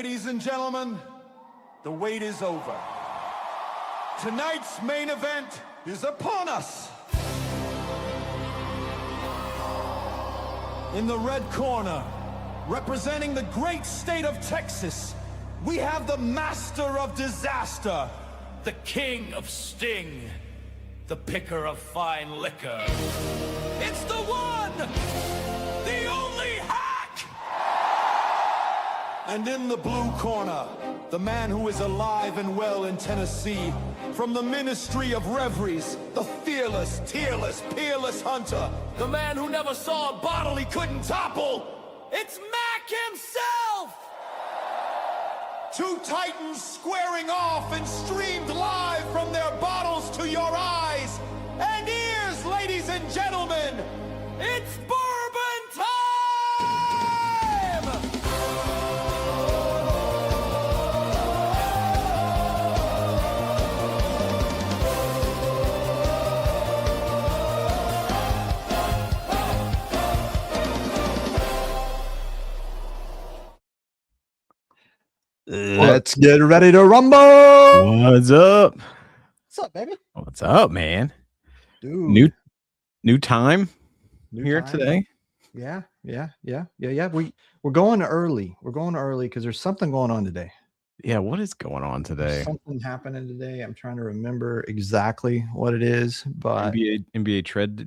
Ladies and gentlemen, the wait is over. Tonight's main event is upon us. In the red corner, representing the great state of Texas, we have the master of disaster, the king of sting, the picker of fine liquor. It's the one, the only Hack! And in the blue corner, the man who is alive and well in Tennessee, from the Ministry of Reveries, the fearless, tearless, peerless hunter, the man who never saw a bottle he couldn't topple. It's Mac himself! Two titans squaring off and streamed live from their bottles to your eyes and ears, ladies and gentlemen. It's bourbon time! Let's get ready to rumble. What's up? What's up, baby? What's up, man? Dude. New time New here time. today. Yeah. We're going early. We're going early because there's something going on today. Yeah, what is going on today? There's something happening today. I'm trying to remember exactly what it is, but NBA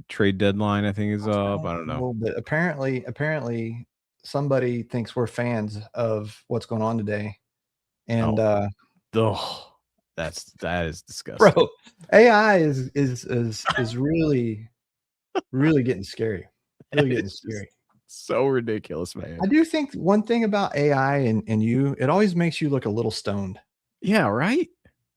trade deadline, I think, is up. I don't know. But apparently somebody thinks we're fans of what's going on today. And that is disgusting. bro, AI is really getting scary. Really getting scary. So ridiculous, man. I do think one thing about AI and you, it always makes you look a little stoned. Yeah, right.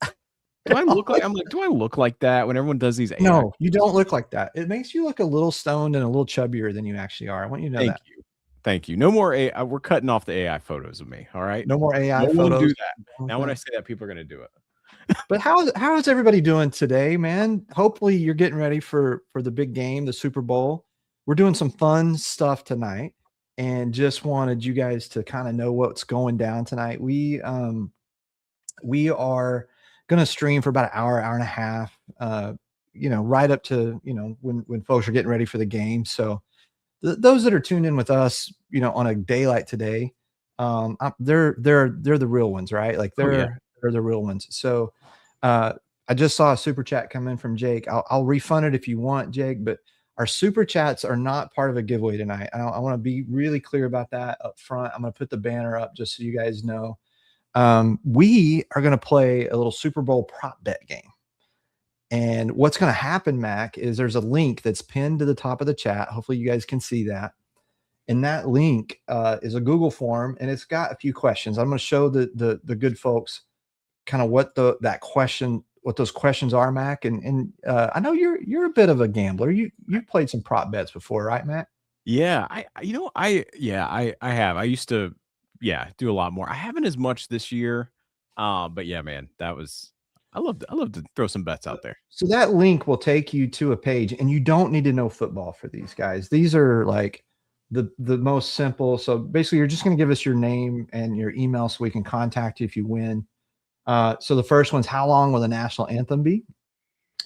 Do I look like that when everyone does these AI? No, you don't look like that. It makes you look a little stoned and a little chubbier than you actually are. I want you to know that. Thank you. No more AI. We're cutting off the AI photos of me. All right. No more AI no photos. One do that. Now, when I say that, people are going to do it. But how is everybody doing today, man? Hopefully, you're getting ready for the big game, the Super Bowl. We're doing some fun stuff tonight, and just wanted you guys to kind of know what's going down tonight. We are going to stream for about an hour and a half. Right up to when folks are getting ready for the game. So those that are tuned in with us, on a day like today, they're the real ones, right? Like they're the real ones. So I just saw a super chat come in from Jake. I'll refund it if you want, Jake, but our super chats are not part of a giveaway tonight. I want to be really clear about that up front. I'm going to put the banner up just so you guys know. We are going to play a little Super Bowl prop bet game. And what's going to happen, Mac, is there's a link that's pinned to the top of the chat. Hopefully you guys can see that. And that link is a Google form, and it's got a few questions. I'm going to show the good folks kind of what those questions are, Mac. And I know you're a bit of a gambler. You've played some prop bets before, right, Mac? Yeah, I have. I used to do a lot more. I haven't as much this year. But yeah, man, I love to throw some bets out there. So that link will take you to a page, and you don't need to know football for these guys. These are like the most simple. So basically, you're just going to give us your name and your email so we can contact you if you win. So the first one's, how long will the national anthem be?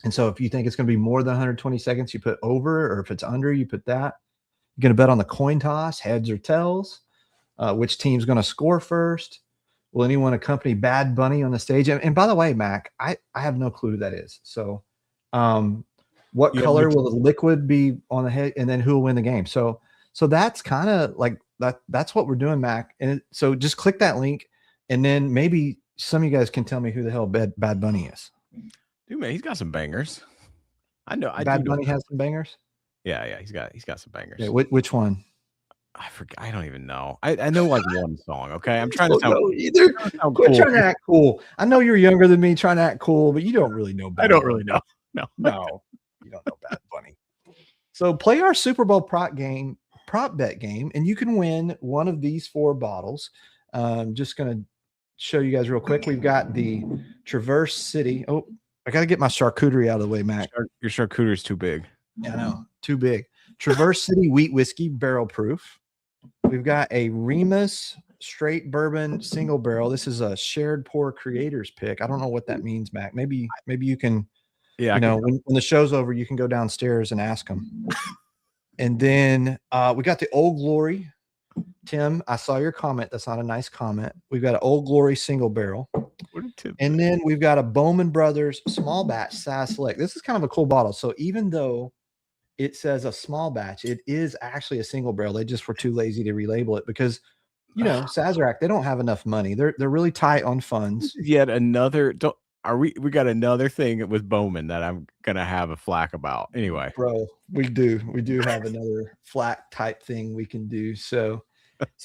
And so if you think it's going to be more than 120 seconds, you put over, or if it's under, you put that. You're going to bet on the coin toss, heads or tails, which team's going to score first. Will anyone accompany Bad Bunny on the stage? And by the way, Mac, I have no clue who that is. So what color will the liquid be on the head, and then who will win the game? So that's kind of like that. That's what we're doing, Mac. And so just click that link, and then maybe some of you guys can tell me who the hell Bad Bunny is. Dude, man, he's got some bangers. I know. Bad Bunny has some bangers. Yeah, he's got some bangers. Yeah, which one? I forgot. I don't even know. I know like one song. Okay, I'm trying to sound either. Quit trying to act cool. I know you're younger than me, trying to act cool, but you don't really know. I don't really know. No, you don't know Bad Bunny. So play our Super Bowl prop bet game, and you can win one of these 4 bottles. Just gonna show you guys real quick. We've got the Traverse City. Oh, I got to get my charcuterie out of the way, Mac. Your charcuterie is too big. Yeah, I know, too big. Traverse City Wheat Whiskey Barrel Proof. We've got a Remus straight bourbon single barrel. This is a shared pour creators pick. I don't know what that means, Mac. Maybe you can, Yeah, when the show's over, you can go downstairs and ask them. And then we got the Old Glory. Tim, I saw your comment. That's not a nice comment. We've got an Old Glory single barrel. And then we've got a Bowman Brothers small batch Sass Select. This is kind of a cool bottle. So even though it says a small batch, it is actually a single barrel. They just were too lazy to relabel it because, Sazerac, they don't have enough money. They're really tight on funds. Yet another. We got another thing with Bowman that I'm gonna have a flack about. Anyway, bro, we do have another flat type thing we can do. So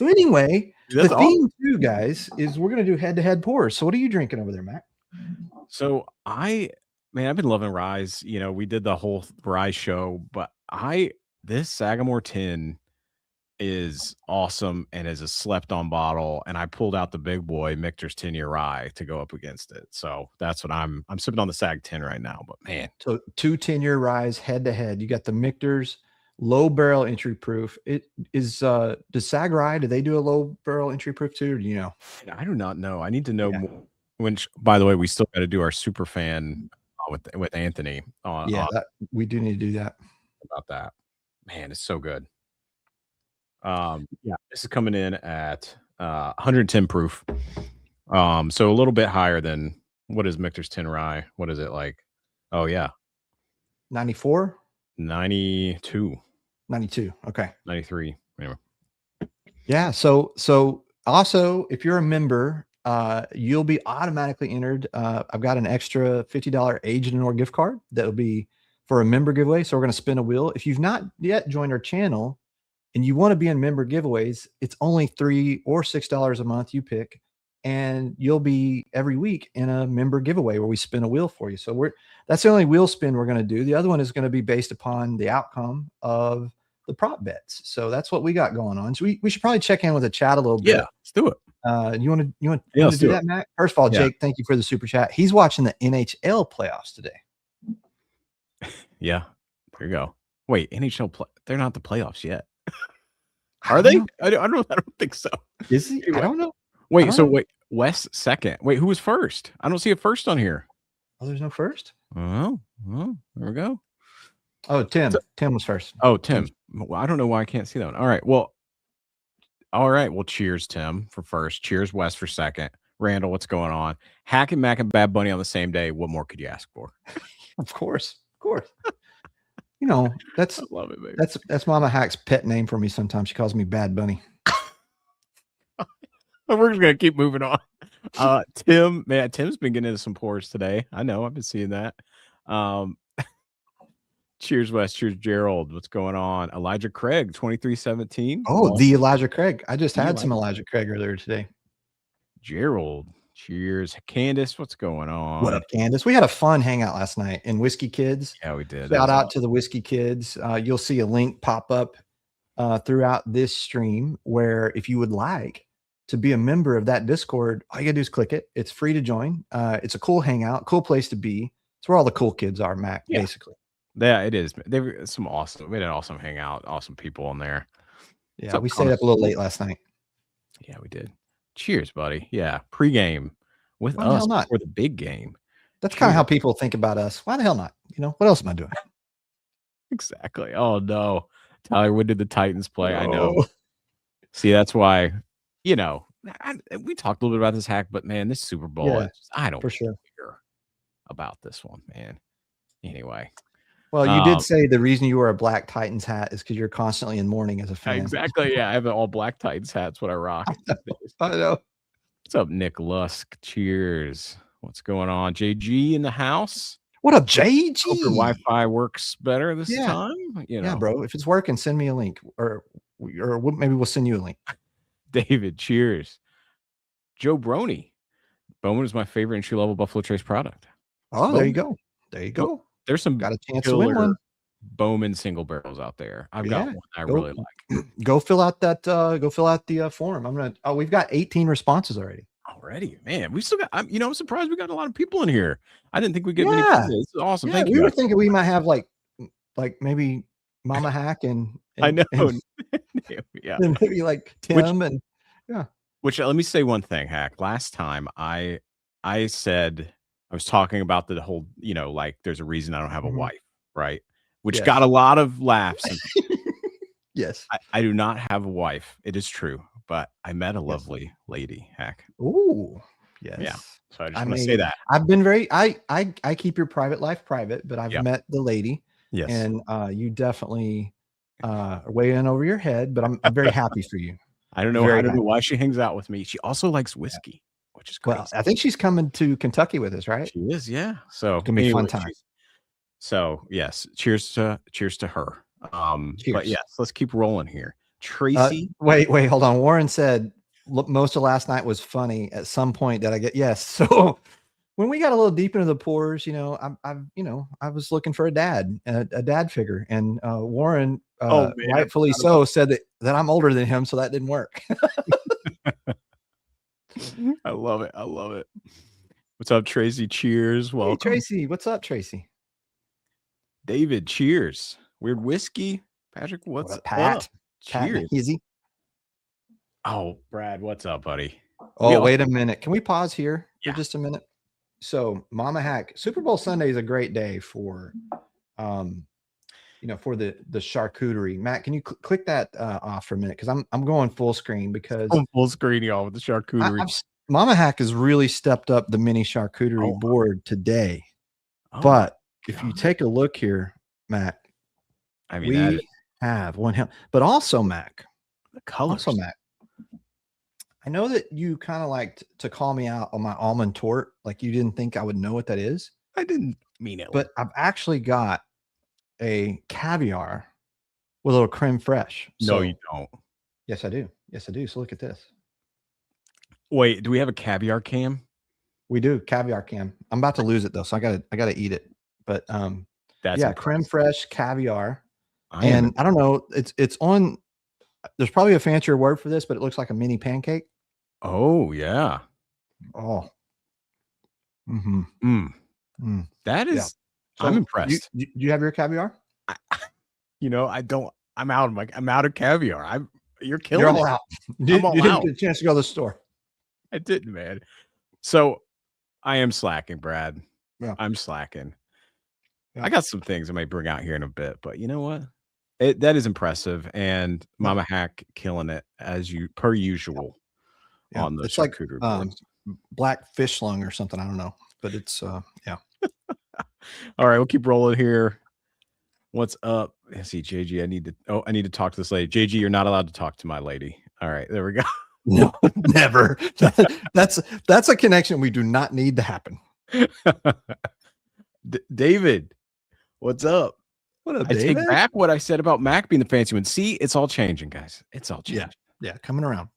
anyway, the theme too, guys, is we're gonna do head-to-head pours. So what are you drinking over there, Mac? So I've been loving Rise. We did the whole Rise show, but this Sagamore tin is awesome and is a slept-on bottle. And I pulled out the big boy Michter's 10-year rye to go up against it. So that's what I'm sipping on the Sag 10 right now. But man, so 2 10-year ryes head-to-head. You got the Michter's low barrel entry proof. It is does Sag Rye, do they do a low barrel entry proof too, or do you know? I do not know. I need to know more. Which, by the way, we still got to do our super fan with Anthony on. We do need to do that. About that, man, it's so good. This is coming in at 110 proof. So a little bit higher than what is Michter's 10 rye? What is it like? Oh yeah, 94, 92. Okay, 93. Anyway. Yeah. So also, if you're a member, you'll be automatically entered. I've got an extra $50 Aged and More gift card that'll be for a member giveaway. So we're going to spin a wheel. If you've not yet joined our channel and you want to be in member giveaways, it's only $3 or $6 a month. You pick, and you'll be every week in a member giveaway where we spin a wheel for you. So that's the only wheel spin we're going to do. The other one is going to be based upon the outcome of the prop bets. So that's what we got going on. So we should probably check in with the chat a little bit. Yeah, let's do it. You want to do that, Matt? First of all, Jake, thank you for the super chat. He's watching the NHL playoffs today. Yeah, there you go. Wait, NHL they're not the playoffs yet. Are they? I don't think so. Is he? I don't know. Wait, wait, West second. Wait, who was first? I don't see a first on here. Oh, there's no first? Oh, there we go. Oh, Tim. Tim was first. Oh, Tim. Well, I don't know why I can't see that one. All right. Well, cheers, Tim, for first. Cheers, West, for second. Randall, what's going on? Hack and Mac and Bad Bunny on the same day. What more could you ask for? Of course. That's I love it, baby. That's Mama Hack's pet name for me sometimes. She calls me Bad Bunny. We're just gonna keep moving on. Tim, man, Tim's been getting into some pours today. I know, I've been seeing that. Cheers, Wes. Cheers, Gerald. What's going on? Elijah Craig, 2317. Oh, the Elijah Craig. I just had some Elijah Craig earlier today. Gerald. Cheers. Candace, what's going on? What up, Candace? We had a fun hangout last night in Whiskey Kids. Yeah, we did. Shout out to the Whiskey Kids. You'll see a link pop up throughout this stream where if you would like to be a member of that Discord, all you gotta do is click it. It's free to join. It's a cool hangout, cool place to be. It's where all the cool kids are, Mac, basically. Yeah, it is. We had an awesome hangout, awesome people in there. Yeah, we stayed up a little late last night. Yeah, we did. Cheers, buddy. Yeah, pregame with us for the big game. That's kind of how people think about us. Why the hell not? What else am I doing? Exactly. Oh no, Tyler, when did the Titans play? I know. See, that's why. We talked a little bit about this hack, but man, this Super Bowl, I don't care about this one, man. Anyway. Well, you did say the reason you wear a black Titans hat is because you're constantly in mourning as a fan. Exactly. Yeah, I have an all black Titans hat. That's what I rock. I know. What's up, Nick Lusk? Cheers. What's going on? JG in the house. What up, JG? Hope your Wi-Fi works better this time. Yeah, bro. If it's working, send me a link, or maybe we'll send you a link. David, cheers. Joe Brony. Bowman is my favorite entry-level Buffalo Trace product. Oh, there you go. There you go. There's some got a chance to win one. Bowman single barrels out there. I've got one I really like. Go fill out that. Go fill out the form. We've got 18 responses already. Already, man. We still got. I'm surprised we got a lot of people in here. I didn't think we'd get many people. This is awesome. Thank you. We were thinking we might have like maybe Mama Hack and I know. and maybe like Tim Which let me say one thing, Hack. Last time I said I was talking about the whole, like there's a reason I don't have a Mhm. wife, right? Which got Yes. a lot of laughs. Yes. I do not have a wife. It is true, but I met a Yes. lovely lady, Hack. Ooh. Yeah. Yes. So I just I want to say mean, that. I've been very I keep your private life private, but I've Yeah. met the lady Yes. and you definitely are way in over your head, but I'm very happy for you. I don't Very know happy. why she hangs out with me. She also likes Yeah. whiskey, which is Well, crazy. I think she's coming to Kentucky with us, right? She is, yeah. So It's gonna be a anyway, fun time. so yes, cheers to her. But Cheers. yes, let's keep rolling here. Tracy. Wait, hold on. Warren said, "Look, most of last night was funny. At some point, that I get yes." So when we got a little deep into the pores, I was looking for a dad figure, and Warren, Oh man, I rightfully forgot about so, said that I'm older than him, so that didn't work. I love it. I love it. What's up, Tracy? Cheers. Hey, Welcome. Tracy, what's up, Tracy? David, cheers. Weird whiskey. Patrick, What what's up, up? Pat and Cheers. Hizzy? Oh, Brad, what's up, buddy? We Oh, also, wait a minute. Can we pause here for yeah. just a minute? So, Mama Hack, Super Bowl Sunday is a great day for, um, for the charcuterie. Matt, can you click that off for a minute? Because I'm going full screen because I'm full screen, y'all, with the charcuterie. Mama Hack has really stepped up the mini charcuterie Oh, board today. oh my But if you God. take a look here, Mac, I mean, that is we have one hell. But also, Mac, the colors. I know that you kind of like to call me out on my almond tort, like you didn't think I would know what that is. I didn't mean it. But I've actually got a caviar with a little creme fraiche. No, So you don't. yes, I do. Yes, I do. So look at this. Wait, do we have a caviar cam? We do caviar cam. I'm about to lose it though, so I gotta eat it. But That's yeah, creme fraiche caviar. And I don't know, it's on. There's probably a fancier word for this, but it looks like a mini pancake. Oh yeah. Oh, mm-hmm. That Yeah. is. So I'm impressed. Do you have your caviar? I don't. I'm out of caviar. You're killing You're all it. out. I'm all You didn't out. get a chance to go to the store. I didn't, man. So I am slacking, Brad. Yeah. I'm slacking. Yeah. I got some things I might bring out here in a bit, but you know what? That is impressive, and Mama Hack killing it per usual Yeah. on the It's like charcuterie boards. black fish lung or something. I don't know, but it's yeah. All right, we'll keep rolling here. What's up? Let's see, JG. I need to talk to this lady. JG, you're not allowed to talk to my lady. All right, there we go. No, never. That's a connection we do not need to happen. David, what's up? What up, I David? take back what I said about Mac being the fancy one. See, it's all changing, guys. It's all changing. Yeah, coming around.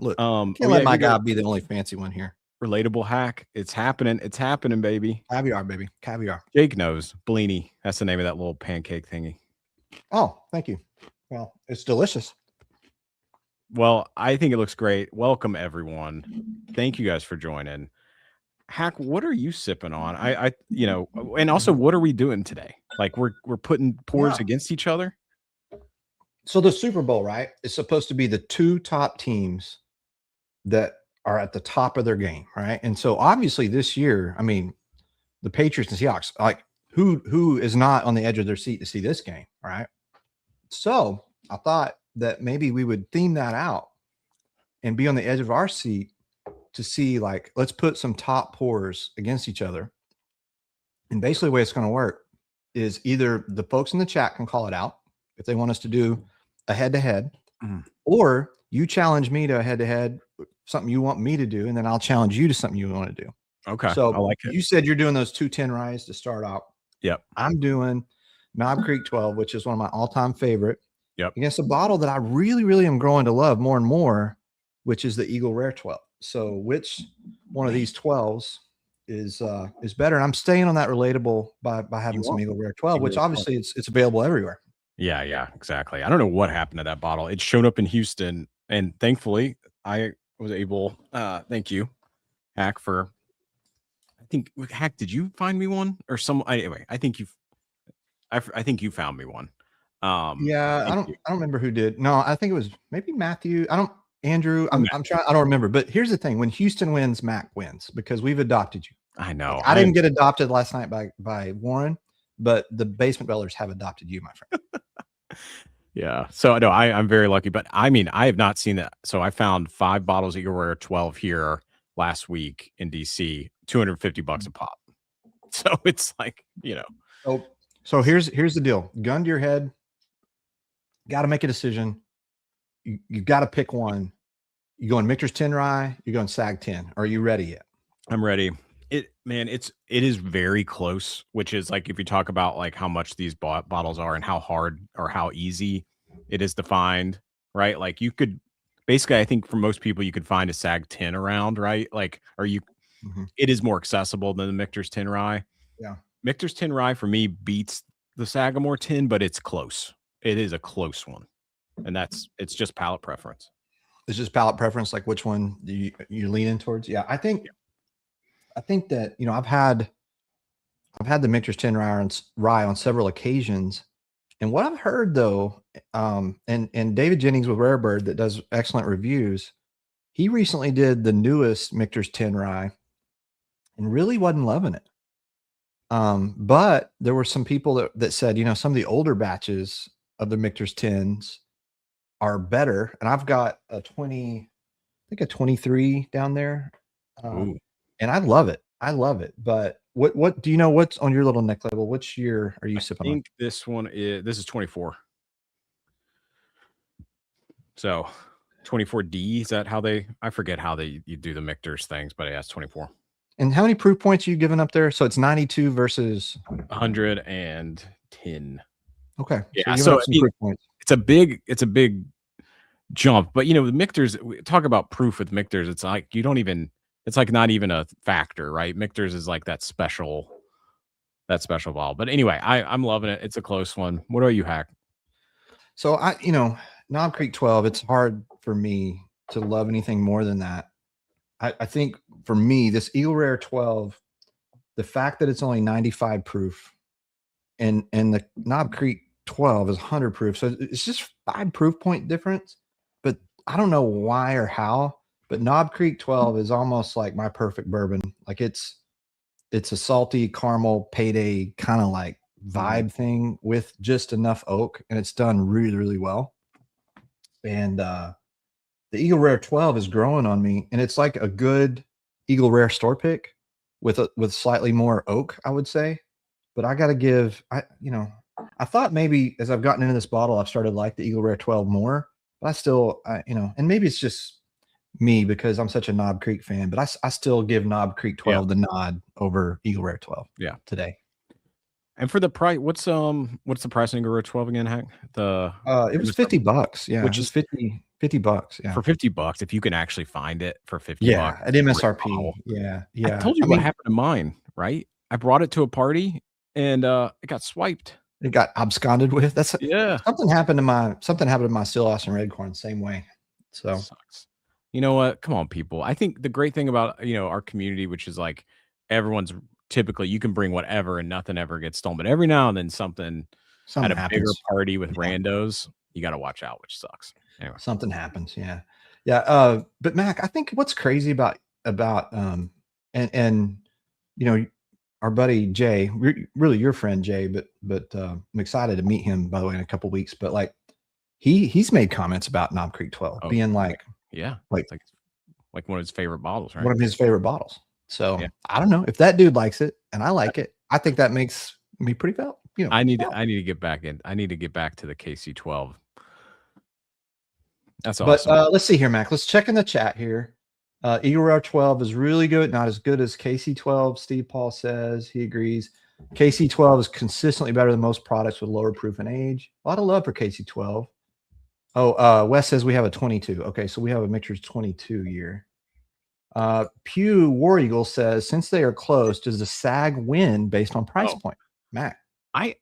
Look, Can't let my guy be the only fancy one here. Relatable Hack. It's happening. It's happening, baby. Caviar, baby. Caviar. Jake knows. Blini. That's the name of that little pancake thingy. Oh, thank you. Well, it's delicious. Well, I think it looks great. Welcome, everyone. Thank you guys for joining. Hack, what are you sipping on? And also, what are we doing today? Like we're putting pours against each other. So the Super Bowl, right, is supposed to be the two top teams that are at the top of their game, right? And so obviously this year, I mean, the Patriots and Seahawks, like who is not on the edge of their seat to see this game, right? So I thought that maybe we would theme that out and be on the edge of our seat to see, like, let's put some top pours against each other. And basically the way it's going to work is either the folks in the chat can call it out if they want us to do a head-to-head, or you challenge me to a head-to-head, something you want me to do, and then I'll challenge you to something you want to do. Okay. So I like it. You said you're doing those 210 ryes to start out. Yep. I'm doing Knob Creek 12, which is one of my all-time favorite. Yep. Against a bottle that I really, really am growing to love more and more, which is the Eagle Rare 12. So which one of these 12s is better? And I'm staying on that relatable by having some Eagle Rare 12, which obviously it's available everywhere. Yeah, exactly. I don't know what happened to that bottle. It showed up in Houston, and thankfully I was able, thank you, Hack, for Hack, did you find me one or anyway, I think you found me one. Yeah, I don't remember who did. No, I think it was maybe Matthew. Andrew, I'm trying. I don't remember, but here's the thing: when Houston wins, Mac wins because we've adopted you. I know. Like, I didn't get adopted last night by Warren, but the Basement Dwellers have adopted you, my friend. Yeah. So no, I'm very lucky, but I mean, I have not seen that. So I found 5 bottles of Eagle Rare 12 here last week in DC, $250 a pop. So it's like, So here's the deal. Gun to your head. Got to make a decision. You got to pick one. You going Michter's 10 rye, you're going Sag 10. Are you ready yet? I'm ready. It is very close, which is like if you talk about like how much these bottles are and how hard or how easy it is to find, right? Like you could basically, I think for most people, you could find a Sag 10 around, right? Like, it is more accessible than the Michter's 10 rye. Yeah. Michter's 10 rye for me beats the Sagamore 10, but it's close. It is a close one. And it's just palate preference. It's just palate preference, like which one you're leaning towards. Yeah. I think that, I've had the Michter's 10 rye on several occasions. And what I've heard though, and David Jennings with Rare Bird that does excellent reviews, he recently did the newest Michter's 10 rye and really wasn't loving it. But there were some people that said, some of the older batches of the Michter's 10s are better. And I've got a 23 down there. And I love it. But what do you know what's on your little neck label? Which year are you sipping on? I think this is 24. So 24D, is that how I forget how you do the Michter's things, but yeah, it's 24. And how many proof points are you giving up there? So it's 92 versus 110. Okay. Yeah. So proof points. It's a big jump, but the Michter's, we talk about proof with Michter's. It's like, it's like not even a factor, right? Michter's is like that special bottle. But anyway, I'm loving it. It's a close one. What about you, Hack? So Knob Creek 12, it's hard for me to love anything more than that. I think for me, this Eagle Rare 12, the fact that it's only 95 proof and the Knob Creek 12 is 100 proof. So it's just 5 proof point difference, but I don't know why or how, but Knob Creek 12 is almost like my perfect bourbon. Like it's a salty caramel payday kind of like vibe thing with just enough oak, and it's done really, really well. And the Eagle Rare 12 is growing on me, and it's like a good Eagle Rare store pick with slightly more oak, I would say. But I got to give, I thought maybe as I've gotten into this bottle, I've started to like the Eagle Rare 12 more, but I still, and maybe it's just me because I'm such a Knob Creek fan, but I still give Knob Creek 12 the nod over Eagle Rare 12 today. And for the price, what's the price on Eagle Rare 12 again, Hank? It was $50. Yeah. Which is $50. Yeah. For $50, if you can actually find it for $50. Yeah. At MSRP. Yeah. Yeah. I told you what happened to mine, right? I brought it to a party and it got swiped. It got absconded with. Something happened to my Still Austin Red Corn same way. So sucks. You know what? Come on, people. I think the great thing about our community, which is like everyone's typically you can bring whatever and nothing ever gets stolen. But every now and then something at a happens. Bigger party with randos, you got to watch out, which sucks. Anyway. Something happens. Yeah. Yeah. But Mac, I think what's crazy about our buddy Jay, really your friend Jay, but I'm excited to meet him, by the way, in a couple of weeks. But like he's made comments about Knob Creek 12 being like one of his favorite bottles, right? One of his favorite bottles. So I don't know if that dude likes it and I like it. I think that makes me pretty proud. I need to get back in. I need to get back to the KC12. That's awesome. But let's see here, Mac. Let's check in the chat here. Eagle Rare 12 is really good. Not as good as KC12. Steve Paul says he agrees. KC12 is consistently better than most products with lower proof and age. A lot of love for KC12. Oh, Wes says we have a 22. Okay, so we have a Michter's 22 year. Pew War Eagle says since they are close, does the SAG win based on price point? Mac, I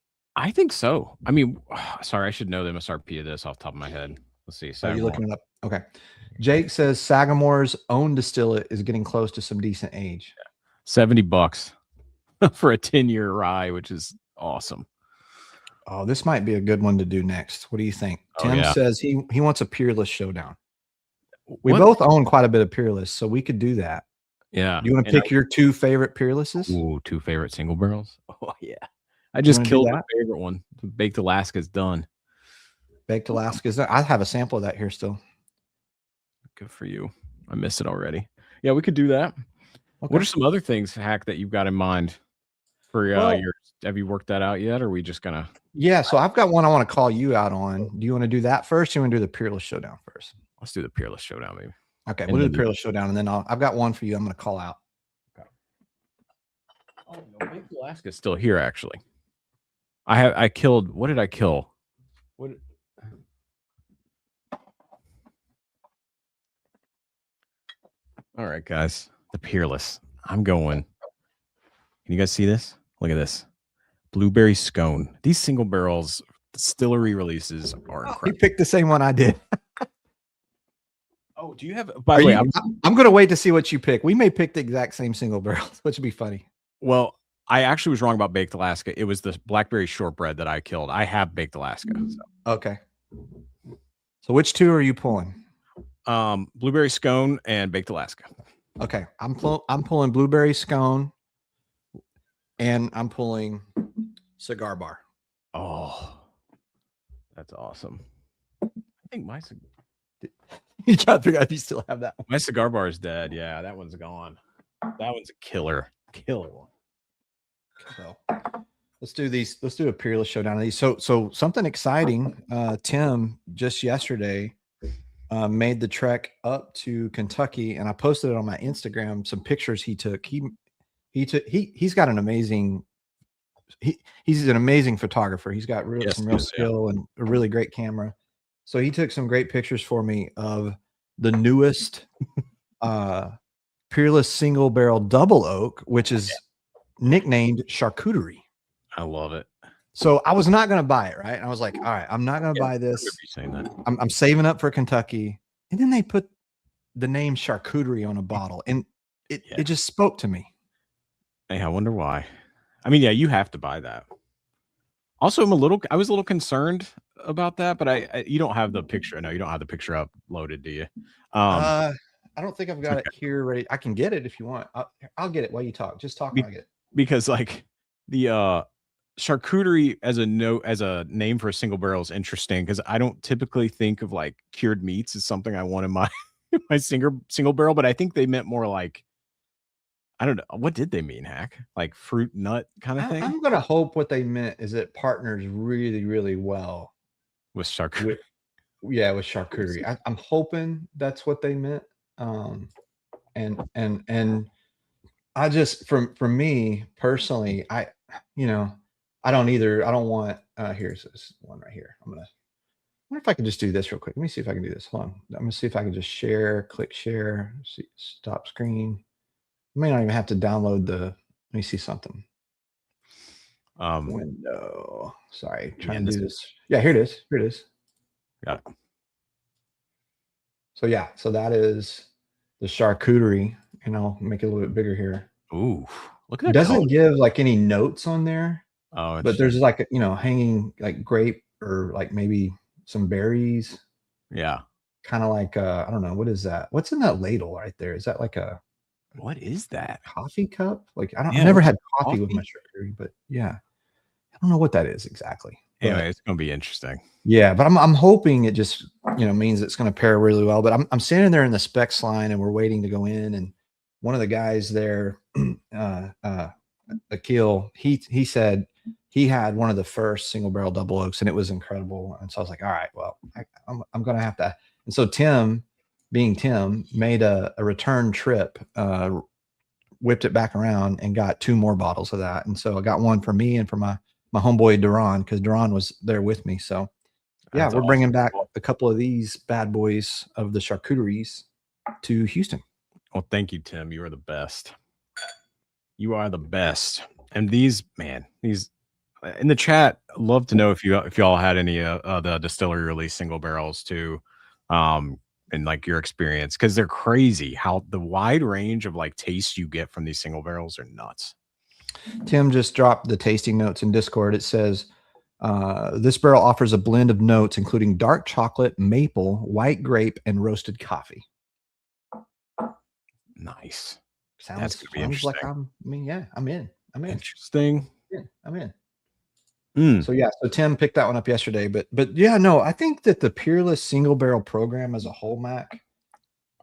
think so. I mean, sorry, I should know the MSRP of this off the top of my head. Let's see. Are you looking it up? Okay. Jake says Sagamore's own distillate is getting close to some decent age. $70 for a 10-year rye, which is awesome. Oh, this might be a good one to do next. What do you think? Tim says he wants a peerless Showdown. We What? both own quite a bit of Peerless, so we could do that. Yeah. You want to pick your 2 favorite Peerlesses? Ooh, 2 favorite single barrels? Oh, yeah. I You just wanna do killed my that? favorite one. The Baked Alaska's done. Baked Alaska's I have a sample of that here still. Good for you. I missed it already. Yeah, we could do that. What Okay. are some other things, Hack, that you've got in mind for, Well, your have you worked that out yet, or are we just gonna yeah, so I've got one I wanna call you out on. Do you wanna do that first? Or you wanna do the Peerless Showdown first? let's do the Peerless Showdown, maybe. Okay, And we'll do then the Peerless Showdown, and then I've got one for you I'm gonna call out. oh, no, Baked Alaska's still here, actually. I killed what did I kill? What Alright, guys. The Peerless. I'm going. Can you guys see this? Look at this. Blueberry scone. These single barrels distillery releases are You incredible. picked the same one I did. Oh, do you have by the way, I'm gonna wait to see what you pick. We may pick the exact same single barrels, which would be funny. well, I actually was wrong about Baked Alaska. It was the blackberry shortbread that I killed. I have Baked Alaska. Okay. So which 2 are you pulling? So, blueberry scone and Baked Alaska. Okay, I'm pulling blueberry scone, and I'm pulling cigar bar. Oh, that's awesome. I think You gotta figure out if you still have that one. my cigar bar is dead. Yeah, that one's gone. That one's a killer. Killer one. So let's do these. Let's do a Peerless Showdown of these. So something exciting. Tim just yesterday made the trek up to Kentucky, and I posted it on my Instagram. Some pictures he took. He's got an amazing. He's an amazing photographer. He's got some real skill and a really great camera. So he took some great pictures for me of the newest Peerless single barrel double oak, which is nicknamed charcuterie. I love it. So I was not going to buy it, right? And I was like, all right, I'm not going to buy this. Saying that. I'm saving up for Kentucky. And then they put the name charcuterie on a bottle, and it just spoke to me. Hey, I wonder why. I mean, yeah, you have to buy that. Also, I was a little concerned about that, but you don't have the picture. I know you don't have the picture uploaded, do you? I don't think I've got it here ready. I can get it if you want. I'll get it while you talk. Just talk while I get it. Because like the charcuterie as a name for a single barrel is interesting because I don't typically think of like cured meats as something I want in my my single barrel, but I think they meant more like, I don't know. What did they mean, Hack? Like fruit nut kind of thing? I'm going to hope what they meant is it partners really, really well with charcuterie. With charcuterie. I'm hoping that's what they meant. And I just, for me personally, I don't want, here's this one right here. I wonder if I can just do this real quick. Let me see if I can do this. Hold on. I'm gonna see if I can just click share, see, stop screen. I may not even have to download let me see something. Window. Sorry, trying to do this. Yeah, here it is. Here it is. Got it. So yeah, so that is the charcuterie, and I'll make it a little bit bigger here. Ooh, look at that. It doesn't give like any notes on there. Oh, but there's like hanging like grape or like maybe some berries. Yeah. Kind of like I don't know, what is that? What's in that ladle right there? Is that like what is that? Coffee cup? Like I've never had coffee with my charcuterie, but yeah. I don't know what that is exactly. Anyway, it's gonna be interesting. Yeah, but I'm hoping it just means it's gonna pair really well. But I'm standing there in the specs line and we're waiting to go in, and one of the guys there, Akil, he said he had one of the first single barrel double oaks and it was incredible. And so I was like, all right, well, I'm going to have to. And so Tim, being Tim, made a return trip, whipped it back around and got 2 more bottles of that. And so I got one for me and for my homeboy Duran, because Duran was there with me. So yeah, we're bringing back a couple of these bad boys of the charcuteries to Houston. Well, thank you, Tim. You are the best. You are the best. And these in the chat, love to know if y'all had any the distillery release single barrels too, and like your experience, because they're crazy how the wide range of like tastes you get from these single barrels are nuts. Tim just dropped the tasting notes in Discord. It says this barrel offers a blend of notes including dark chocolate, maple, white grape, and roasted coffee. Nice. Sounds like I'm in. Interesting. Yeah, I'm in. Mm. So yeah, so Tim picked that one up yesterday, but yeah, no, I think that the Peerless single barrel program as a whole, Mac,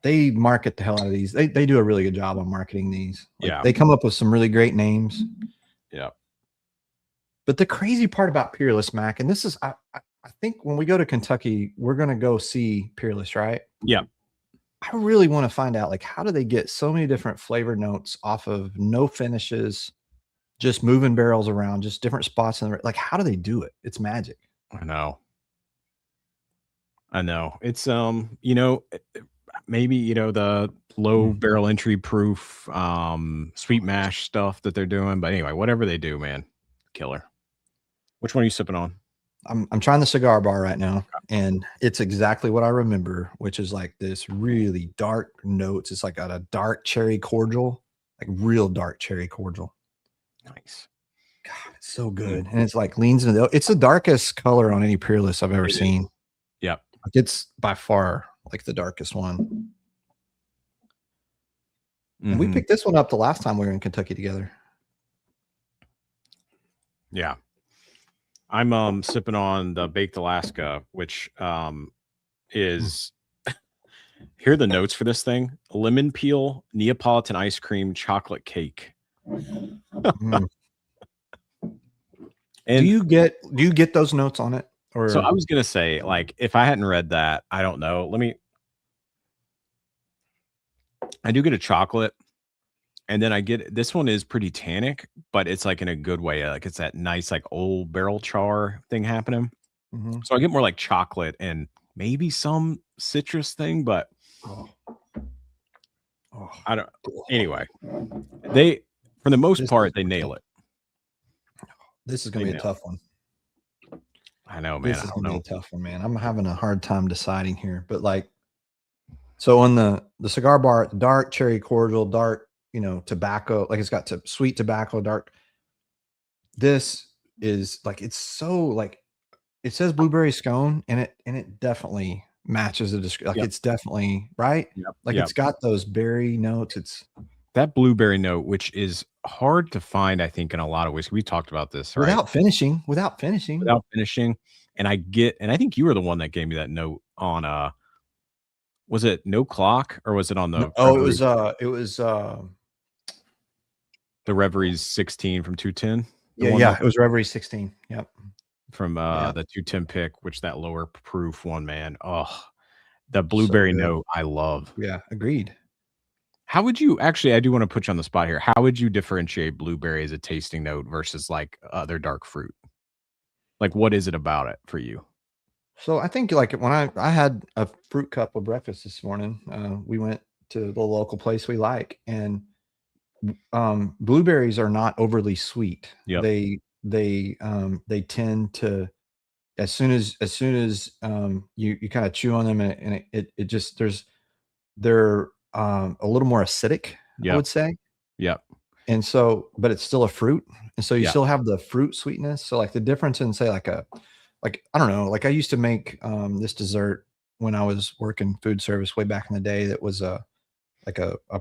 they market the hell out of these. They do a really good job on marketing these. Like, Yeah. they come up with some really great names. Yeah. But the crazy part about Peerless, Mac, and this is I think when we go to Kentucky, we're gonna go see Peerless, right? Yeah. I really want to find out, like, how do they get so many different flavor notes off of no finishes, just moving barrels around, just different spots in the, like, how do they do it? It's magic. I know. It's maybe the low barrel entry proof sweet mash stuff that they're doing, but anyway, whatever they do, man, killer. Which one are you sipping on? I'm trying the cigar bar right now, and it's exactly what I remember, which is like this really dark notes. It's like got a dark cherry cordial, like real dark cherry cordial. Nice. God, it's so good. And it's like leans into it's the darkest color on any Peerless I've ever seen. Yep. Like, it's by far like the darkest one. And we picked this one up the last time we were in Kentucky together. Yeah. I'm sipping on the Baked Alaska, which is here are the notes for this thing: lemon peel, Neapolitan ice cream, chocolate cake. Mm. And do you get those notes on it? Or so I was gonna say, like, if I hadn't read that, I don't know. I do get a chocolate, and then I get this one is pretty tannic, but it's like in a good way. Like, it's that nice, like, old barrel char thing happening. So I get more like chocolate and maybe some citrus thing, but I don't. Anyway, they, for the most part, they nail it. This is gonna be a tough one. I know, man. This is gonna be a tough one, man. I'm having a hard time deciding here, but like, so on the cigar bar, dark cherry cordial, dark, tobacco, like it's got sweet tobacco, dark. This is like, it's so like, it says blueberry scone, and it definitely matches the description. Like, it's definitely right. Like, it's got those berry notes. It's that blueberry note, which is hard to find, I think, in a lot of ways. We talked about this, right? Without finishing. And I think you were the one that gave me that note on was it No Clock, or was it on the it was the Reveries 16 from 210? It was Reverie 16. Yep. From the 210 pick, which that lower proof one, man. Oh, the blueberry note I love. Yeah, agreed. How would you actually, I do want to put you on the spot here. How would you differentiate blueberry as a tasting note versus like other dark fruit? Like, what is it about it for you? So I think, like, when I had a fruit cup with breakfast this morning, we went to the local place we like, and blueberries are not overly sweet. Yep. They tend to, as soon as you kind of chew on them, and it just they're a little more acidic, I would say. Yep. And so, but it's still a fruit, and so you still have the fruit sweetness. So, like, the difference in, say, like I don't know, like, I used to make this dessert when I was working food service way back in the day. That was a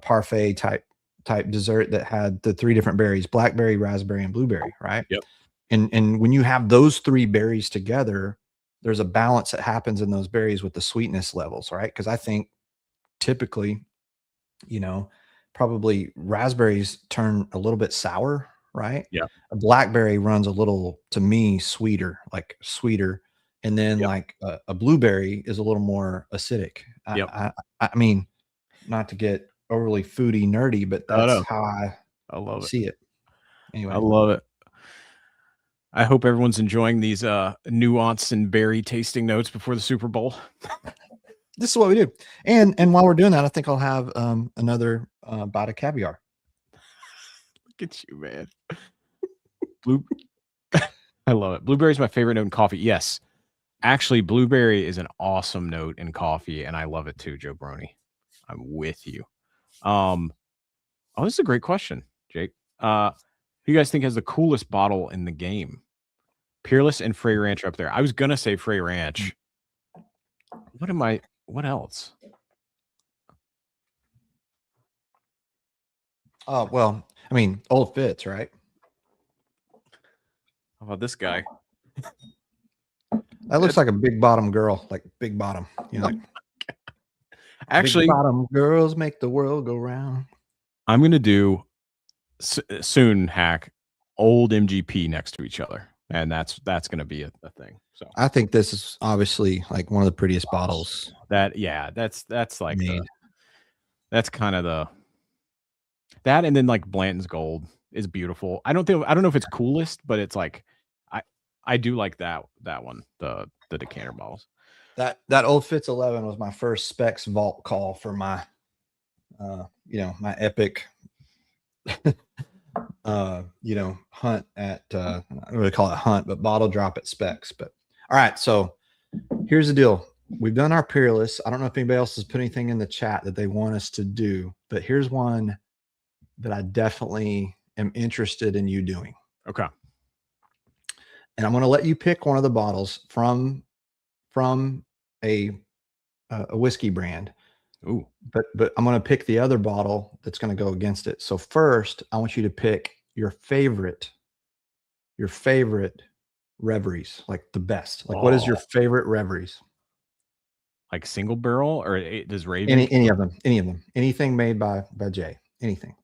parfait type dessert that had the 3 different berries: blackberry, raspberry, and blueberry, right? Yep. And when you have those 3 berries together, there's a balance that happens in those berries with the sweetness levels, right? Because I think typically, probably raspberries turn a little bit sour, right? Yeah. A blackberry runs a little, to me, sweeter, and then like a blueberry is a little more acidic. I mean, not to get overly foodie nerdy, but that's how I love it. See it. Anyway, I love it. I hope everyone's enjoying these nuance and berry tasting notes before the Super Bowl. This is what we do. And while we're doing that, I think I'll have another bite of caviar. Look at you, man. I love it. Blueberry is my favorite note in coffee. Yes. Actually, blueberry is an awesome note in coffee, and I love it too, Joe Brony. I'm with you. This is a great question, Jake. Who do you guys think has the coolest bottle in the game? Peerless and Frey Ranch are up there. I was gonna say Frey Ranch. What else? Well, I mean, old Fitz, right? How about this guy? That looks like a big bottom girl, like big bottom. You know, like Actually, big bottom girls make the world go round. I'm gonna do soon hack old MGP next to each other, and that's gonna be a thing. So I think this is obviously like one of the prettiest bottles that's like made. that's kind of that, and then like Blanton's Gold is beautiful. I don't know if it's coolest, but it's like I do like that one, the decanter bottles. That old Fitz 11 was my first Specs vault call for my my epic hunt at I don't really call it hunt, but bottle drop at Specs. But all right, so here's the deal. We've done our peerless. I don't know if anybody else has put anything in the chat that they want us to do, but here's one that I definitely am interested in you doing. Okay. And I'm going to let you pick one of the bottles from a whiskey brand. Ooh. But I'm going to pick the other bottle that's going to go against it. So first, I want you to pick your favorite Reveries, like the best. Like, what is your favorite Reveries? Like single barrel, or does Raven? Any of them, anything made by Jay, anything.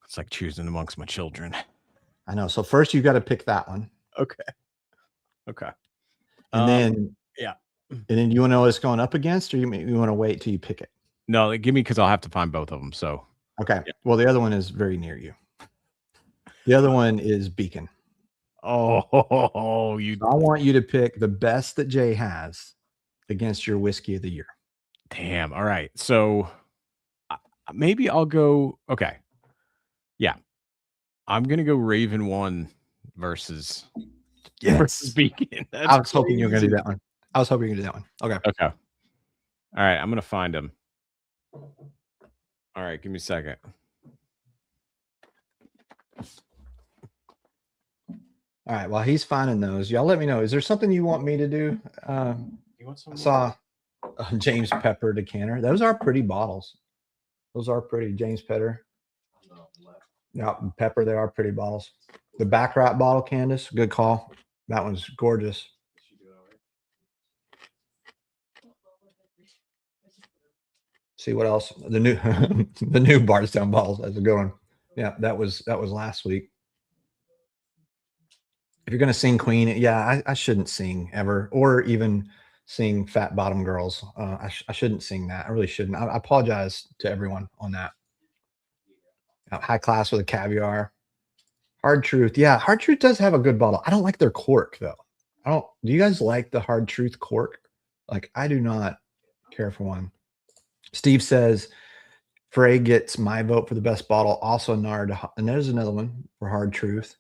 It's like choosing amongst my children. I know. So first, you got to pick that one. Okay. And then yeah. And then you want to know what it's going up against, or you want to wait till you pick it? No, give me, because I'll have to find both of them. So okay. Yeah. Well, the other one is very near you. The other one is Beacon. Oh, I want you to pick the best that Jay has against your whiskey of the year. Damn. All right. So maybe I'll go. Okay. Yeah. I'm going to go Raven 1 versus Beacon. I was hoping you were going to do that one. Okay. Okay. All right. I'm going to find him. All right. Give me a second. All right. While he's finding those, y'all let me know. Is there something you want me to do? You want some? I saw James Pepper decanter. Those are pretty bottles. Those are pretty. James Pepper. Yeah, Pepper. They are pretty bottles. The Baccarat bottle, Candace. Good call. That one's gorgeous. See what else? The new the new Bardstown bottles. That's a good one. Yeah, that was last week. If you're gonna sing Queen, yeah, I shouldn't sing ever, or even sing Fat Bottom Girls. I shouldn't sing that. I really shouldn't. I apologize to everyone on that. High Class with a Caviar. Hard Truth. Yeah, Hard Truth does have a good bottle. I don't like their cork though. Do you guys like the Hard Truth cork? Like, I do not care for one. Steve says Frey gets my vote for the best bottle. Also Nard, and there's another one for Hard Truth.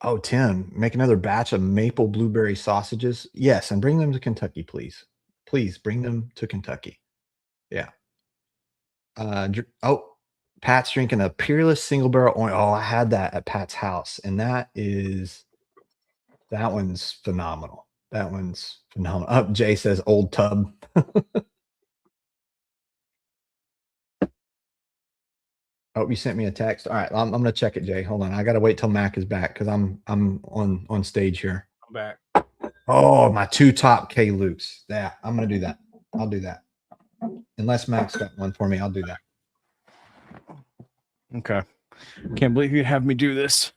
Oh, Tim, make another batch of maple blueberry sausages. Yes, and bring them to Kentucky, please. Please bring them to Kentucky. Yeah. Pat's drinking a Peerless single barrel oil. Oh, I had that at Pat's house, and that one's phenomenal. That one's phenomenal. Jay says old tub. Oh, you sent me a text. All right, I'm gonna check it, Jay. Hold on. I gotta wait till Mac is back because I'm on stage here. I'm back. Oh, my 2 top K Lukes. Yeah, I'm gonna do that. I'll do that. Unless Mac's got one for me, I'll do that. Okay. Can't believe you have me do this.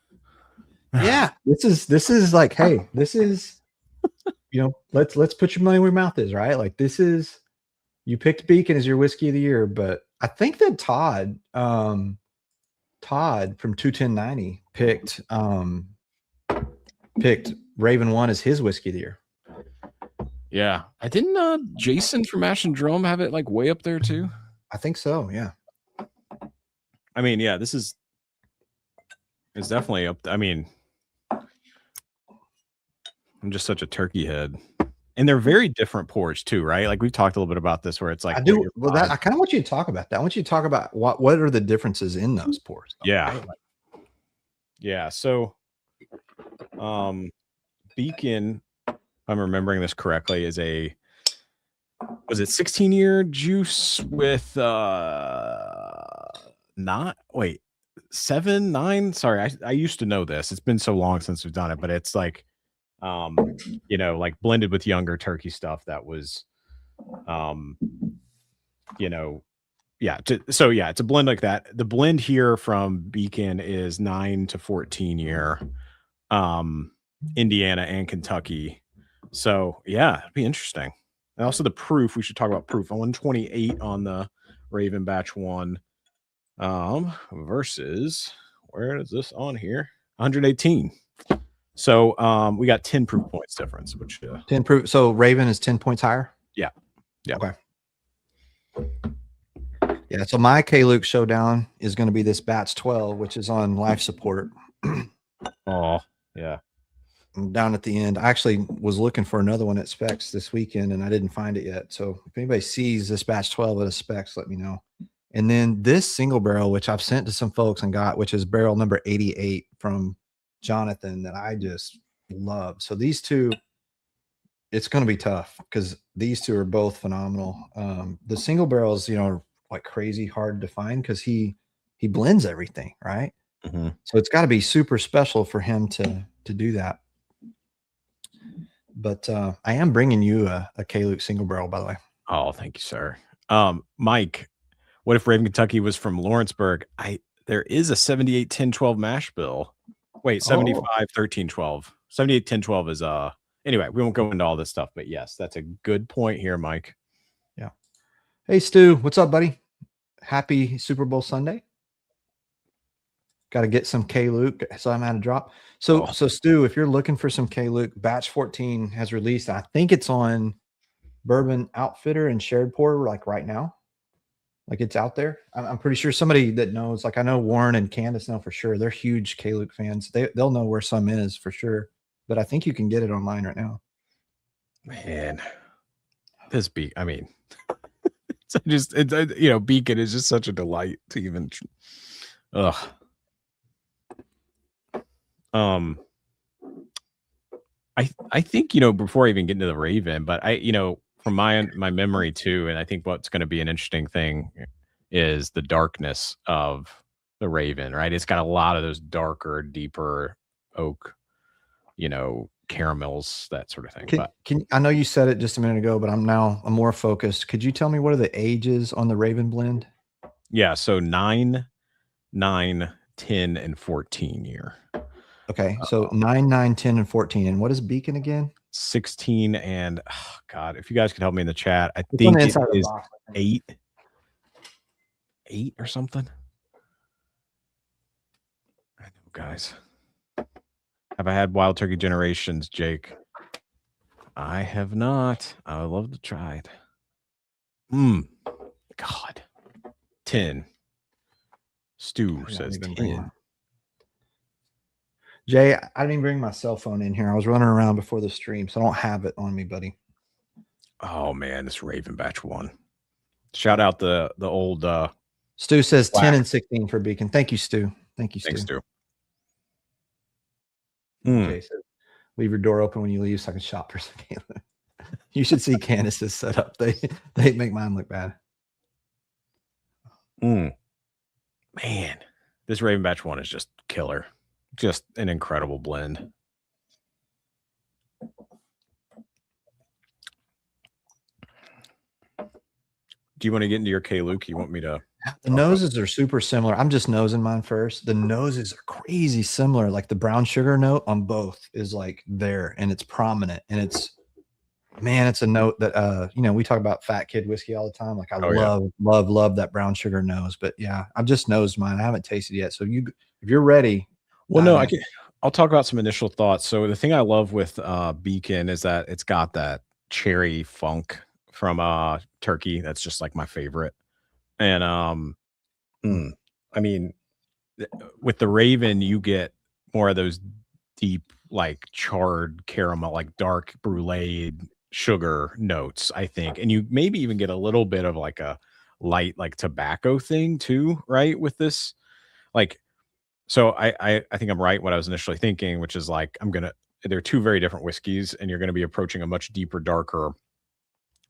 Yeah, this is like, hey, this is, let's put your money where your mouth is, right? Like, this is, you picked Beacon as your whiskey of the year, but I think that Todd from 21090 picked Raven 1 as his whiskey of the year. Yeah. I didn't Jason from Ash and Drum have it like way up there too? I think so, yeah. I mean, yeah, it's definitely up. I mean, I'm just such a turkey head. And they're very different pours too, right? Like we've talked a little bit about this where it's like, I do. Well, that I kind of want you to talk about that. I want you to talk about what are the differences in those pours. Yeah. Right? Yeah. So, Beacon, if I'm remembering this correctly, is a was it 16-year juice with 7, 9? Sorry, I used to know this. It's been so long since we've done it, but it's like like blended with younger turkey stuff that was you know, yeah, it's a blend like that. The blend here from Beacon is 9 to 14 year, Indiana and Kentucky. So yeah, it'd be interesting. And also the proof. We should talk about proof. 128 on the Raven Batch 1, versus where is this on here? 118. So we got 10 proof points difference, which 10 proof. So Raven is 10 points higher. Yeah. Okay. Yeah. So my K-Luke Showdown is going to be this batch 12, which is on life support. Oh yeah. Down at the end. I actually was looking for another one at Specs this weekend and I didn't find it yet. So if anybody sees this batch 12 at a Specs, let me know. And then this single barrel, which I've sent to some folks and got, which is barrel number 88 from Jonathan, that I just love. So these two, it's going to be tough because these two are both phenomenal. The single barrels, are like crazy hard to find because he blends everything, right? Mm-hmm. So it's got to be super special for him to do that. But I am bringing you a K-Luke single barrel, by the way. Oh, thank you, sir. Mike, what if Raven Kentucky was from Lawrenceburg? There is a 78 10 12 mash bill. Wait, 75 13 12. 78 10 12 is anyway, we won't go into all this stuff, but yes, that's a good point here, Mike. Yeah. Hey Stu, what's up, buddy? Happy Super Bowl Sunday. Got to get some K-Luke, so I'm at a drop. So Stu, if you're looking for some K-Luke, batch 14 has released. I think it's on Bourbon Outfitter and Shared Pour like right now. Like it's out there. I'm pretty sure somebody that knows, like I know Warren and Candace know for sure. They're huge K-Luke fans. They'll know where some is for sure. But I think you can get it online right now. Man, this I mean, Beacon is just such a delight to even. I think before I even get into the Raven, but from my memory too, and I think what's going to be an interesting thing is the darkness of the Raven, right? It's got a lot of those darker, deeper oak, caramels, that sort of thing. I know you said it just a minute ago, but I'm more focused. Could you tell me what are the ages on the Raven blend? Yeah, so 9, 9, 10, and 14 year. Okay, so 9, 9, 10, and 14. And what is Beacon again? 16 and God, if you guys could help me in the chat, I think it is 8 or something. I know, guys. Have I had Wild Turkey Generations, Jake? I have not. I would love to try it. God. 10. Stu says 10. Jay, I didn't even bring my cell phone in here. I was running around before the stream, so I don't have it on me, buddy. Oh man, this Raven Batch 1. Shout out the old Stu says 10 and 16 for Beacon. Thank you, Stu. Thanks, Stu. Jay says, leave your door open when you leave so I can shop for some. You should see Candace's setup. They make mine look bad. Man, this Raven Batch 1 is just killer. Just an incredible blend. Do you want to get into your K-Luke? You want me to? The noses are super similar. I'm just nosing mine first. The noses are crazy similar. Like the brown sugar note on both is like there and it's prominent. And it's a note that, we talk about Fat Kid whiskey all the time. Like I love that brown sugar nose. But yeah, I've just nosed mine. I haven't tasted yet. So if you're ready. Well, no, I'll talk about some initial thoughts. So the thing I love with Beacon is that it's got that cherry funk from turkey. That's just like my favorite. And I mean, with the Raven, you get more of those deep, like charred caramel, like dark brulee sugar notes, I think. And you maybe even get a little bit of like a light, like tobacco thing too, right? With this, like, so I think I'm right what I was initially thinking, which is like, they're two very different whiskeys and you're going to be approaching a much deeper, darker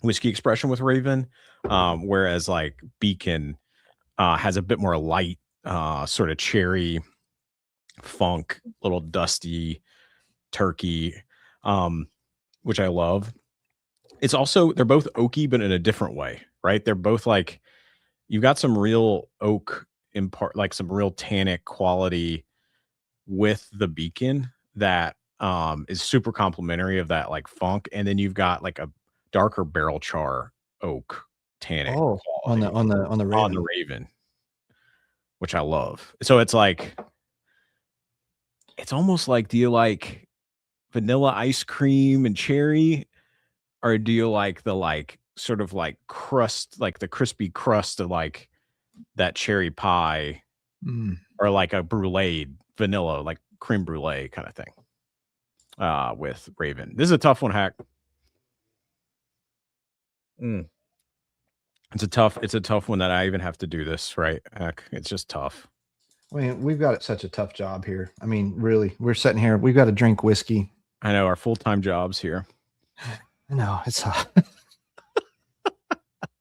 whiskey expression with Raven, whereas like Beacon has a bit more light, sort of cherry funk, little dusty turkey, which I love. It's also, they're both oaky, but in a different way, right? They're both like, you've got some real oak in part, like some real tannic quality with the Beacon that is super complimentary of that like funk, and then you've got like a darker barrel char oak tannic Oh, on the quality on the on the on the Raven. Raven, which I love. So it's like, it's almost like, do you like vanilla ice cream and cherry, or do you like the like sort of like crust, like the crispy crust of like that cherry pie, Mm. or like a brulee vanilla, like creme brulee kind of thing? With Raven, this is a tough one, Hack. It's a tough one that I even have to do this, right, Hack? It's just tough. I mean, we've got such a tough job here. I mean, really, we're sitting here. We've got to drink whiskey. I know, our full-time jobs here. I know it's.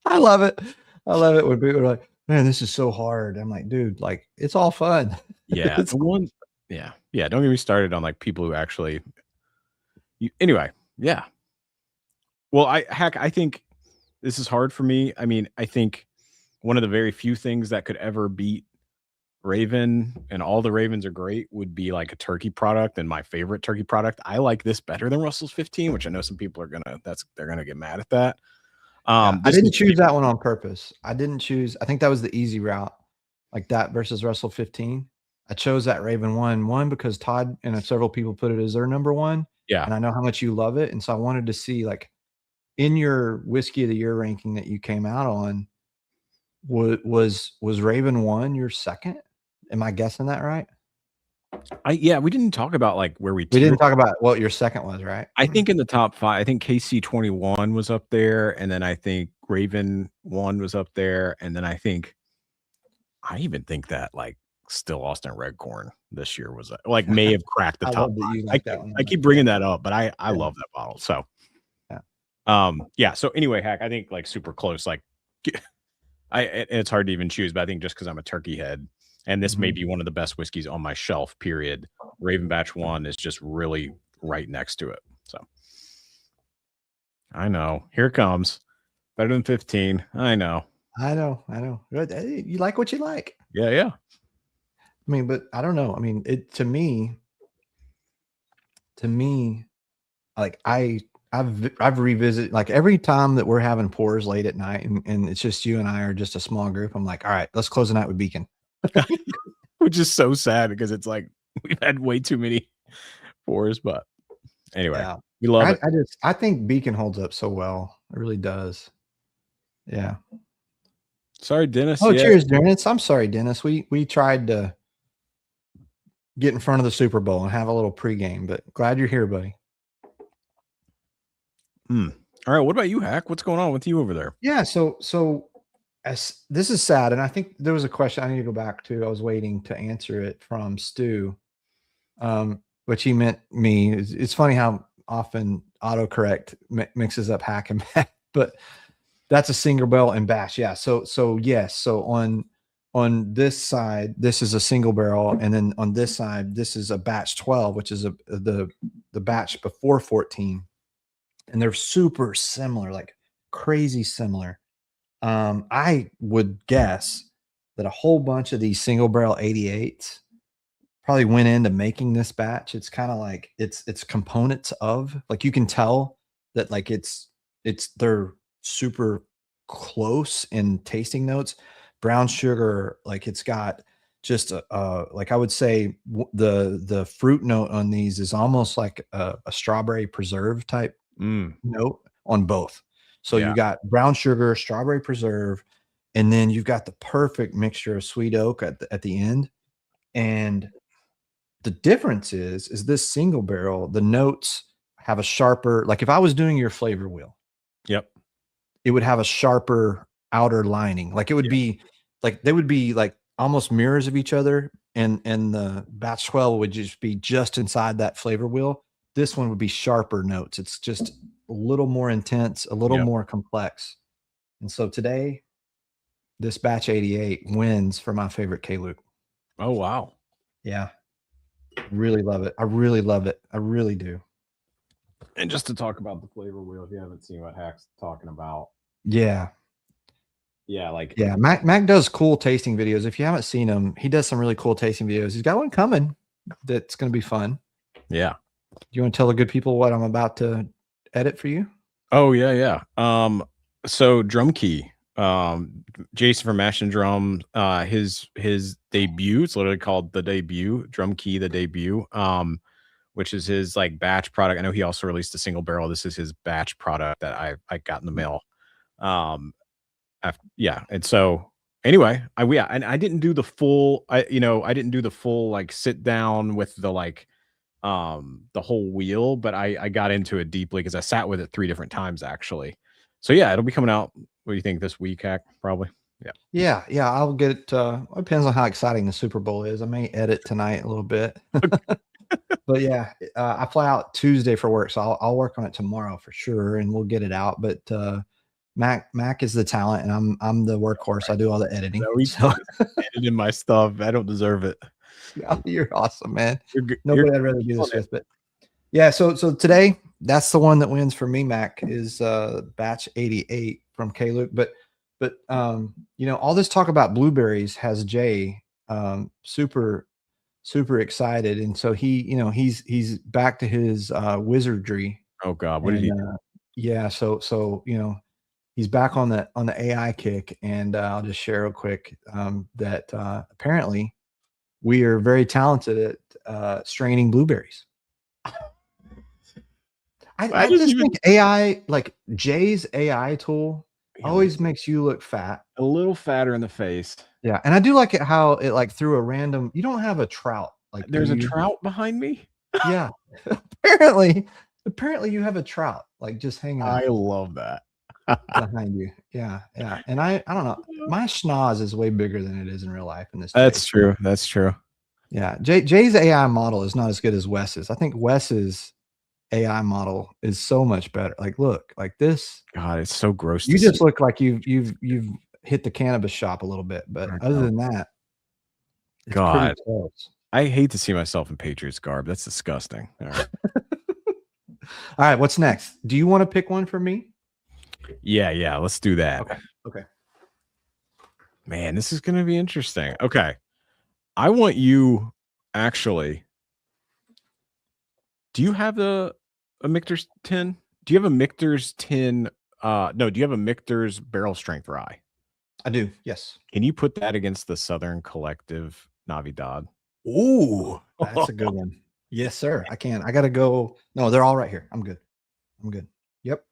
I love it. I love it when people are like, "Man, this is so hard." I'm like, "Dude, like it's all fun." Yeah, It's the one. Yeah. Don't get me started on like people who actually. Anyway, yeah. Well, I think this is hard for me. I mean, I think one of the very few things that could ever beat Raven, and all the Ravens are great, would be like a turkey product, and my favorite turkey product. I like this better than Russell's 15, which I know some people are they're gonna get mad at that. I This didn't is choose that one on purpose. I didn't choose. I think that was the easy route, like that versus Russell 15. I chose that Raven one because Todd and several people put it as their number one, yeah. and I know how much you love it, and so I wanted to see like in your whiskey of the year ranking that you came out on, was Raven one your second? Am I guessing that right? We didn't talk about like where we We tiered. didn't talk about what your second was, right? I think in the top 5, I think KC 21 was up there, and then I think Raven 1 was up there, and then I even think that like Still Austin Redcorn this year was like may have cracked the I top love that 5. you like that one. I keep bringing that up, but I love that bottle. So Yeah. so anyway, Hack, I think like super close. Like it's hard to even choose, but I think just because I'm a turkey head, and this may Mhm. be one of the best whiskeys on my shelf, period. Raven Batch 1 is just really right next to it. So I know. Here it comes. Better than 15. I know. I know. But, hey, you like what you like. Yeah. I mean, but I don't know. I mean, it to me, like I've revisited like every time that we're having pours late at night and it's just you and I are just a small group. I'm like, all right, let's close the night with Beacon. Which is so sad because it's like we've had way too many pours, but anyway, Yeah. we love it. I think Beacon holds up so well. It really does. Yeah. Sorry, Dennis. Oh, Yeah. cheers, Dennis. I'm sorry, Dennis. We tried to get in front of the Super Bowl and have a little pregame, but glad you're here, buddy. All right. What about you, Hack? What's going on with you over there? Yeah. So as this is sad, and I think there was a question I need to go back to. I was waiting to answer it from Stu, which he meant me. It's funny how often autocorrect mixes up Hack and Matt, but that's a single barrel and bash. Yeah. So yes. So on this side, this is a single barrel, and then on this side, this is a batch 12, which is the batch before 14, and they're super similar, like crazy similar. I would guess that a whole bunch of these single barrel 88s probably went into making this batch. It's kind of like it's components of, like, you can tell that like they're super close in tasting notes. Brown sugar, like it's got just like I would say the fruit note on these is almost like a strawberry preserve type note on both. So Yeah. you got brown sugar, strawberry preserve, and then you've got the perfect mixture of sweet oak at the end. And the difference is this single barrel, the notes have a sharper, like if I was doing your flavor wheel, Yep. it would have a sharper outer lining. Like it would be like they would be like almost mirrors of each other. And the batch 12 would just be just inside that flavor wheel. This one would be sharper notes. It's just a little more intense, a little Yep. more complex. And so today, this batch 88 wins for my favorite K-Luke. Oh, wow. Yeah. Really love it. I really love it. I really do. And just to talk about the flavor wheel, if you haven't seen what Hack's talking about, Yeah. yeah, like Yeah. Mac does cool tasting videos. If you haven't seen him, he does some really cool tasting videos. He's got one coming that's going to be fun. yeah. Do you want to tell the good people what I'm about to edit for you? Oh, yeah. So Drum Key, Jason from Mash and Drum, his debut, it's literally called The Debut, Drum Key, The Debut, which is his like batch product. I know he also released a single barrel. This is his batch product that I got in the mail. Yeah. And so anyway, I didn't do the full, I didn't do the full like sit down with the like the whole wheel, but I got into it deeply because I sat with it 3 different times actually. So yeah, it'll be coming out. What do you think, this week, Hack? Probably. Yeah. Yeah. I'll get it. It depends on how exciting the Super Bowl is. I may edit tonight a little bit. But yeah, I fly out Tuesday for work, so I'll work on it tomorrow for sure, and we'll get it out. But Mac is the talent, and I'm the workhorse. I do all the editing. No, he's So editing my stuff. I don't deserve it. you're awesome, man. You're Nobody I'd rather do this with. But yeah, so today that's the one that wins for me. Mac is batch 88 from K-Luke. But all this talk about blueberries has Jay super excited, and so he's back to his wizardry. Oh God, what did he do? Yeah, so he's back on the AI kick, and I'll just share real quick that apparently we are very talented at straining blueberries. I just think AI, like Jay's AI tool, always makes you look fat. A little fatter in the face. Yeah, and I do like it how it like threw a random. You don't have a trout like There's a trout behind me. Yeah, apparently you have a trout like just hanging out I love that. behind you. Yeah, and I don't know. My schnoz is way bigger than it is in real life in this. That's true. That's true. Yeah, Jay's AI model is not as good as Wes's. I think Wes's AI model is so much better. Like, look, like this. God, it's so gross. You just look like you've hit the cannabis shop a little bit, but other than that, it's God, pretty close. I hate to see myself in Patriots garb. That's disgusting. All right. All right, what's next? Do you want to pick one for me? Yeah, let's do that. Okay. Man, this is going to be interesting. Okay. I want you actually. Do you have a Michter's 10? Do you have a Michter's 10? No, do you have a Michter's barrel strength rye? I do. Yes. Can you put that against the Southern Collective Navidad? Ooh, that's a good one. Yes, sir. I can. I got to go. No, they're all right here. I'm good. Yep.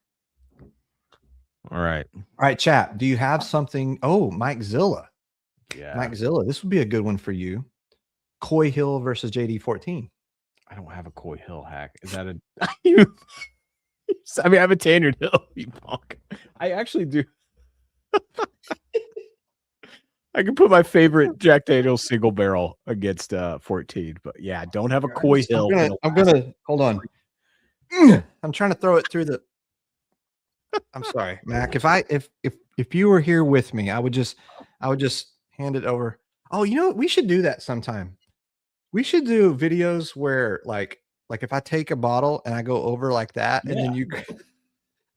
All right. All right, chat. Do you have something? Oh, Mike Zilla. Yeah. Mike Zilla. This would be a good one for you. Coy Hill versus JD14. I don't have a Coy Hill, Hack. Is that a you? I mean, I have a Tannered Hill, you punk. I actually do. I can put my favorite Jack Daniel's single barrel against 14, but yeah, I don't have a Coy Hill. I'm gonna hold on. I'm trying to throw it through the. I'm sorry, Mac. If you were here with me, I would just hand it over. Oh, we should do that sometime. We should do videos where like if I take a bottle and I go over like that, and then you.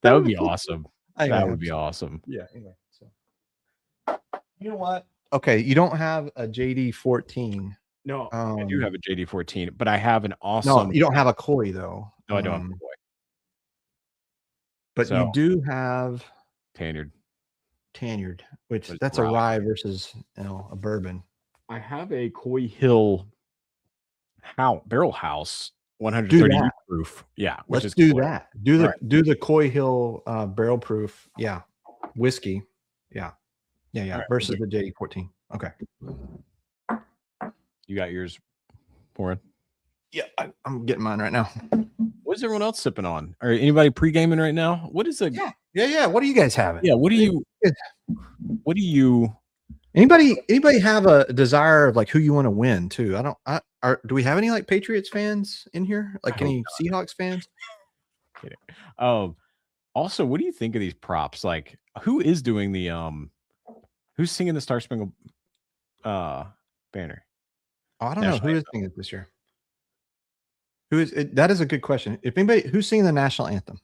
That would be awesome. Anyway, that would be awesome. Yeah. Anyway, so you know what? Okay, you don't have a JD14. No, I do have a JD14, but I have an awesome. No, you don't have a Coy though. No, I don't have a Coy. But you do have Tannered, which that's rye. A rye versus a bourbon. I have a Coy Hill barrel house 130 proof. Yeah, let's do that. Do the Coy Hill barrel proof. Yeah, whiskey. Yeah. Right, versus the JD14. Okay. You got yours pouring? Yeah, I'm getting mine right now. What is everyone else sipping on? Or anybody pre-gaming right now? What is Yeah. What do you guys having? Yeah. What do you? Anybody have a desire of like who you want to win too? Do we have any like Patriots fans in here? Like any Seahawks fans? Kidding. Oh, Also, what do you think of these props? Like, who is doing the who's singing the Star Spangled Banner? Oh, I don't know National who is anthem. singing it this year. Who is it? That is a good question. If anybody who's singing the national anthem.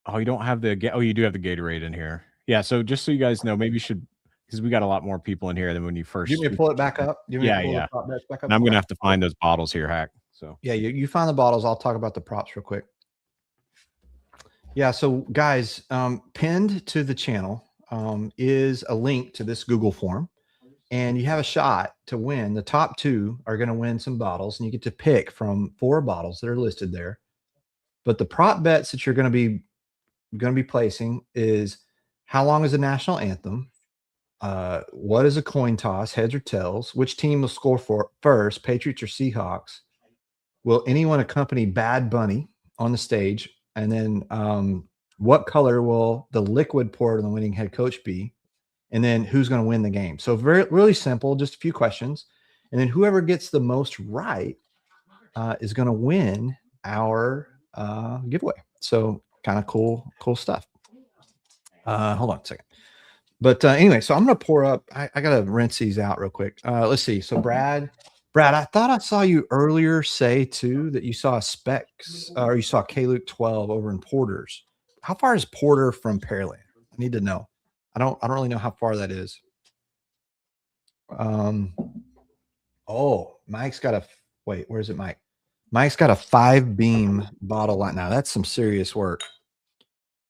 Oh, you don't have the oh, you do have the Gatorade in here. Yeah, so just so you guys know, maybe you should, because we got a lot more people in here than when you first. Do you want me to pull it back up? Do you want me Yeah, to pull yeah. the prop bets back up? And I'm gonna Okay. have to find those bottles here, Hack. So Yeah, you find the bottles. I'll talk about the props real quick. Yeah, so guys, pinned to the channel is a link to this Google form, and you have a shot to win. The top 2 are going to win some bottles, and you get to pick from 4 bottles that are listed there. But the prop bets that you're going to be placing is how long is the national anthem? What is a coin toss, heads or tails? Which team will score for first, Patriots or Seahawks? Will anyone accompany Bad Bunny on the stage? And then what color will the liquid poured on the winning head coach be? And then who's going to win the game? So really simple, just a few questions. And then whoever gets the most right is going to win our giveaway. So kind of cool stuff. Hold on a second. But anyway, so I'm going to pour up. I got to rinse these out real quick. Let's see. So Brad, I thought I saw you earlier say too that you saw a Specs or you saw K-Luke 12 over in Porter's. How far is Porter from Pearland? I need to know. I don't really know how far that is. Oh, Mike's got a wait. Where's it, Mike? Mike's got a 5-beam bottle line. Now that's some serious work.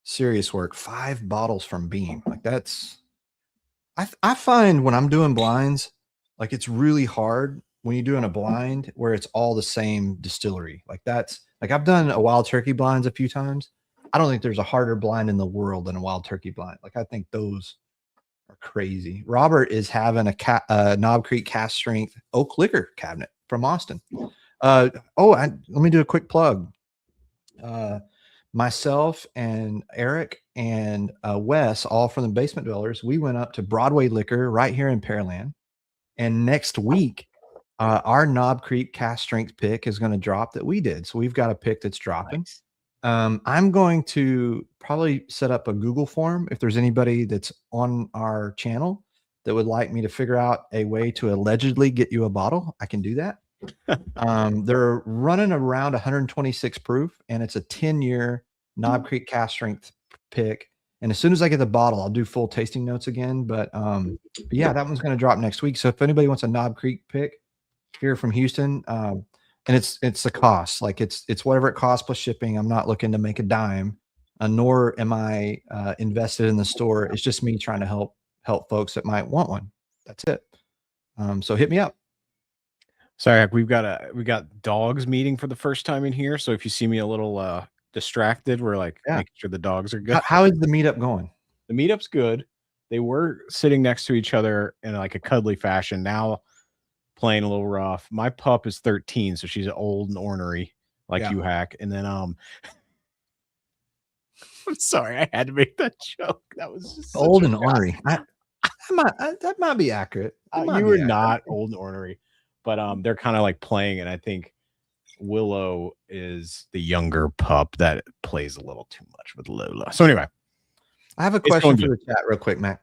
Serious work. 5 bottles from Beam. Like that's. I find when I'm doing blinds, like it's really hard when you're doing a blind where it's all the same distillery. Like that's like I've done a wild turkey blinds a few times. I don't think there's a harder blind in the world than a wild turkey blind. Like I think those are crazy. Robert is having a Knob Creek cast strength oak liquor cabinet from Austin. Let me do a quick plug. Myself and Eric and Wes, all from the Basement Dwellers, we went up to Broadway Liquor right here in Pearland. And next week, our Knob Creek cast strength pick is going to drop that we did. So we've got a pick that's dropping. nice. I'm going to probably set up a Google form if there's anybody that's on our channel that would like me to figure out a way to allegedly get you a bottle. I can do that. They're running around 126 proof, and it's a 10-year Knob Creek cast strength pick. And as soon as I get the bottle, I'll do full tasting notes again. But yeah, that one's going to drop next week. So if anybody wants a Knob Creek pick here from Houston, and it's the cost, like it's whatever it costs plus shipping. I'm not looking to make a dime, nor am I invested in the store. It's just me trying to help folks that might want one. That's it. So hit me up. Sorry, we got dogs meeting for the first time in here. So if you see me a little distracted, we're like making sure the dogs are good. How is the meetup going? The meetup's good. They were sitting next to each other in like a cuddly fashion. Now playing a little rough. My pup is 13, so she's old and ornery, like you, Hack. And then I'm sorry, I had to make that joke. That was just old and ornery. That might be accurate. You were not old and ornery, but they're kind of like playing, and I think Willow is the younger pup that plays a little too much with Lola. So anyway, I have a question for the chat real quick, Mac.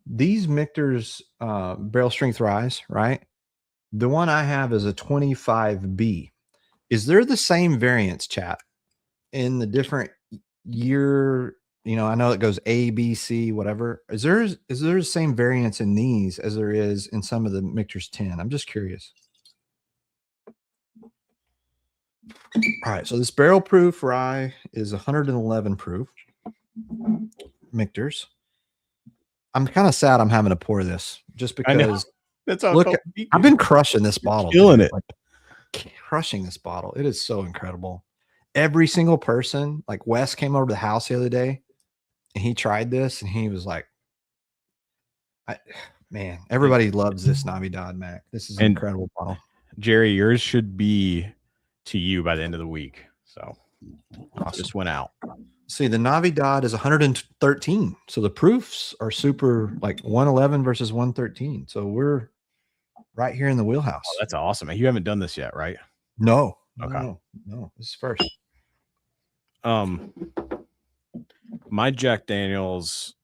These Michter's barrel strength rise, right? The one I have is a 25B. Is there the same variance, chat, in the different year? You know, I know it goes A, B, C, whatever. Is there the same variance in these as there is in some of the Michter's 10? I'm just curious. All right, so this barrel proof rye is 111 proof. Michter's. I'm kind of sad I'm having to pour this just because that's all. Look, I've been crushing this bottle. Killing it. Like, crushing this bottle. It is so incredible. Every single person, like Wes came over to the house the other day and he tried this and he was like, man, everybody loves this Navidad, Mac. This is an incredible bottle. Jerry, yours should be to you by the end of the week. So awesome. Just went out. See, the Navidad is 113. So the proofs are super, like 111 versus 113. So we're right here in the wheelhouse. Oh, that's awesome. You haven't done this yet, right? No. Okay. No. This is first. my Jack Daniels,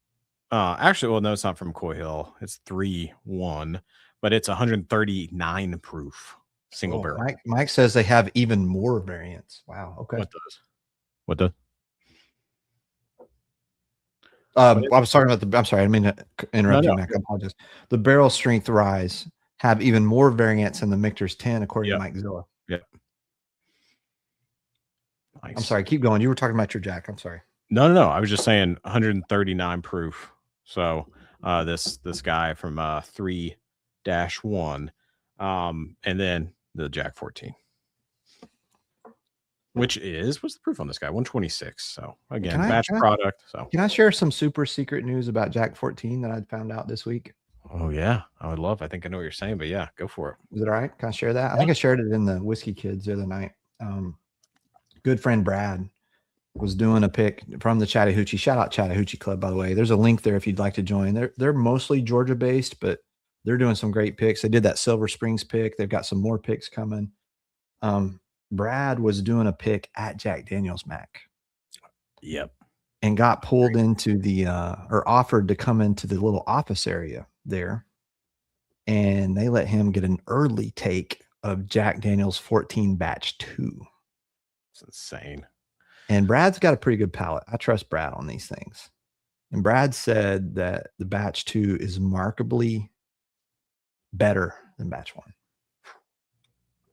actually, well, no, it's not from Coy Hill. It's 3-1, but it's 139 proof single barrel. Mike says they have even more variants. Wow. Okay. What does? What does? I'm sorry about I'm sorry. I didn't mean to interrupt No, you, Mac. I apologize. The barrel strength rise have even more variants than the Michter's 10, according to Mike Zilla. Yeah. Nice. I'm sorry. Keep going. You were talking about your Jack. I'm sorry. No. I was just saying 139 proof. So this guy from 3-1, and then the Jack 14. Which what's the proof on this guy? 126. So again, batch product. So can I share some super secret news about Jack 14 that I found out this week? Oh yeah, I would love. I think I know what you're saying, but yeah, go for it. Is it all right? Can I share that? I think I shared it in the Whiskey Kids the other night. Good friend Brad was doing a pick from the Chattahoochee. Shout out Chattahoochee Club, by the way. There's a link there if you'd like to join. They're mostly Georgia based, but they're doing some great picks. They did that Silver Springs pick. They've got some more picks coming. Brad was doing a pick at Jack Daniels, Mac. Yep. And got pulled into the or offered to come into the little office area there. And they let him get an early take of Jack Daniels 14 batch 2. It's insane. And Brad's got a pretty good palate. I trust Brad on these things. And Brad said that the batch 2 is markedly better than batch 1.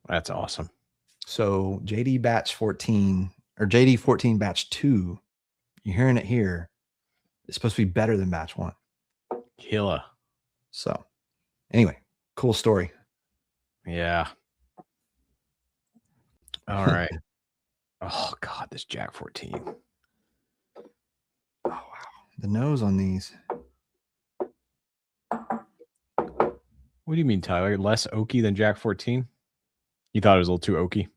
That's awesome. So JD batch 14 or JD 14 batch 2, you're hearing it here. It's supposed to be better than batch 1. Killer. So anyway, cool story. Yeah. All right. Oh God, this Jack 14. Oh wow. The nose on these. What do you mean, Tyler? Less oaky than Jack 14? You thought it was a little too oaky?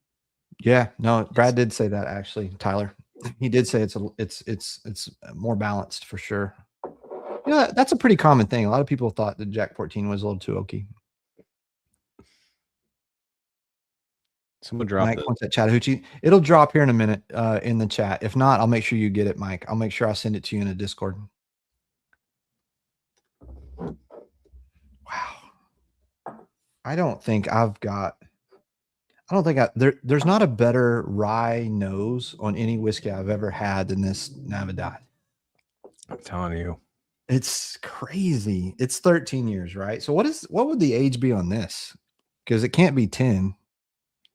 Yeah, no, Brad did say that actually, Tyler. He did say it's more balanced for sure. Yeah, that's a pretty common thing. A lot of people thought that Jack 14 was a little too oaky. Someone dropped Mike wants that Chattahoochee. It'll drop here in a minute in the chat. If not, I'll make sure you get it, Mike. I'll make sure I send it to you in a Discord. Wow. I don't think there's not a better rye nose on any whiskey I've ever had than this Navidad. I'm telling you. It's crazy. It's 13 years, right? So what would the age be on this? Because it can't be 10.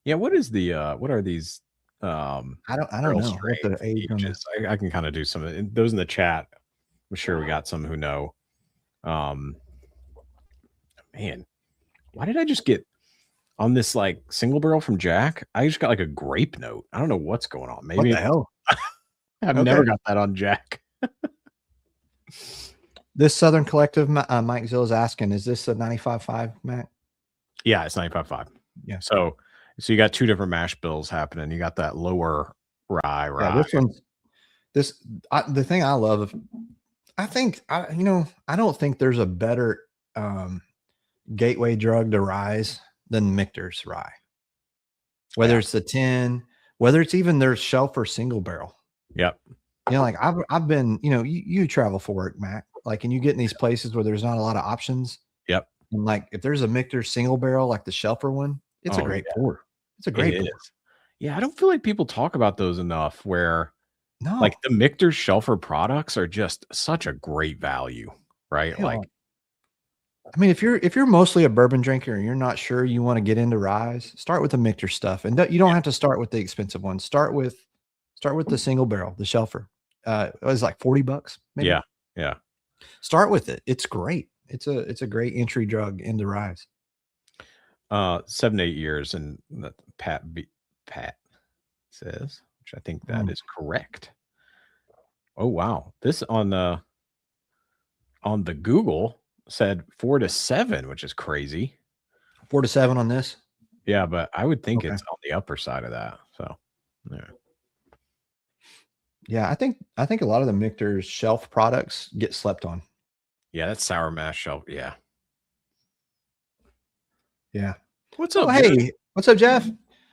Yeah, what is the what are these I don't know what the age on this. I can kind of do some of those in the chat. I'm sure we got some who know. Man, why did I just get on this like single barrel from Jack? I just got like a grape note. I don't know what's going on. Maybe what the hell? I've never got that on Jack. This Southern Collective, Mike Zill is asking, is this a 95.5, Mac? Yeah, it's 95.5. Yeah. So you got two different mash bills happening. You got that lower rye. Yeah, this one's the thing I love. I don't think there's a better gateway drug to ryes than Michter's rye. Whether it's the 10, whether it's even their shelfer single barrel. Yep. You know, like I've been, you travel for work, Mac, like, and you get in these places where there's not a lot of options. Yep. And like, if there's a Michter single barrel, like the shelfer one, it's a great pour. It's a great pour. Yeah. I don't feel like people talk about those enough where no, like the Michter shelfer products are just such a great value, right? Yeah. Like, I mean, if you're mostly a bourbon drinker and you're not sure you want to get into ryes, start with the Michter stuff. And you don't have to start with the expensive ones. Start with the single barrel, the shelfer. It was like $40, maybe. Yeah. Yeah. Start with it. It's great. It's a great entry drug into ryes. 7 to 8 years, and Pat says, which I think that is correct. Oh wow, this on the Google said 4 to 7, which is crazy. 4 to 7 on this. Yeah, but I would think it's on the upper side of that. So yeah, I think a lot of the Michter's shelf products get slept on. Yeah, that's sour mash shelf. Yeah. Yeah. What's up? Hey, what's up, Jeff?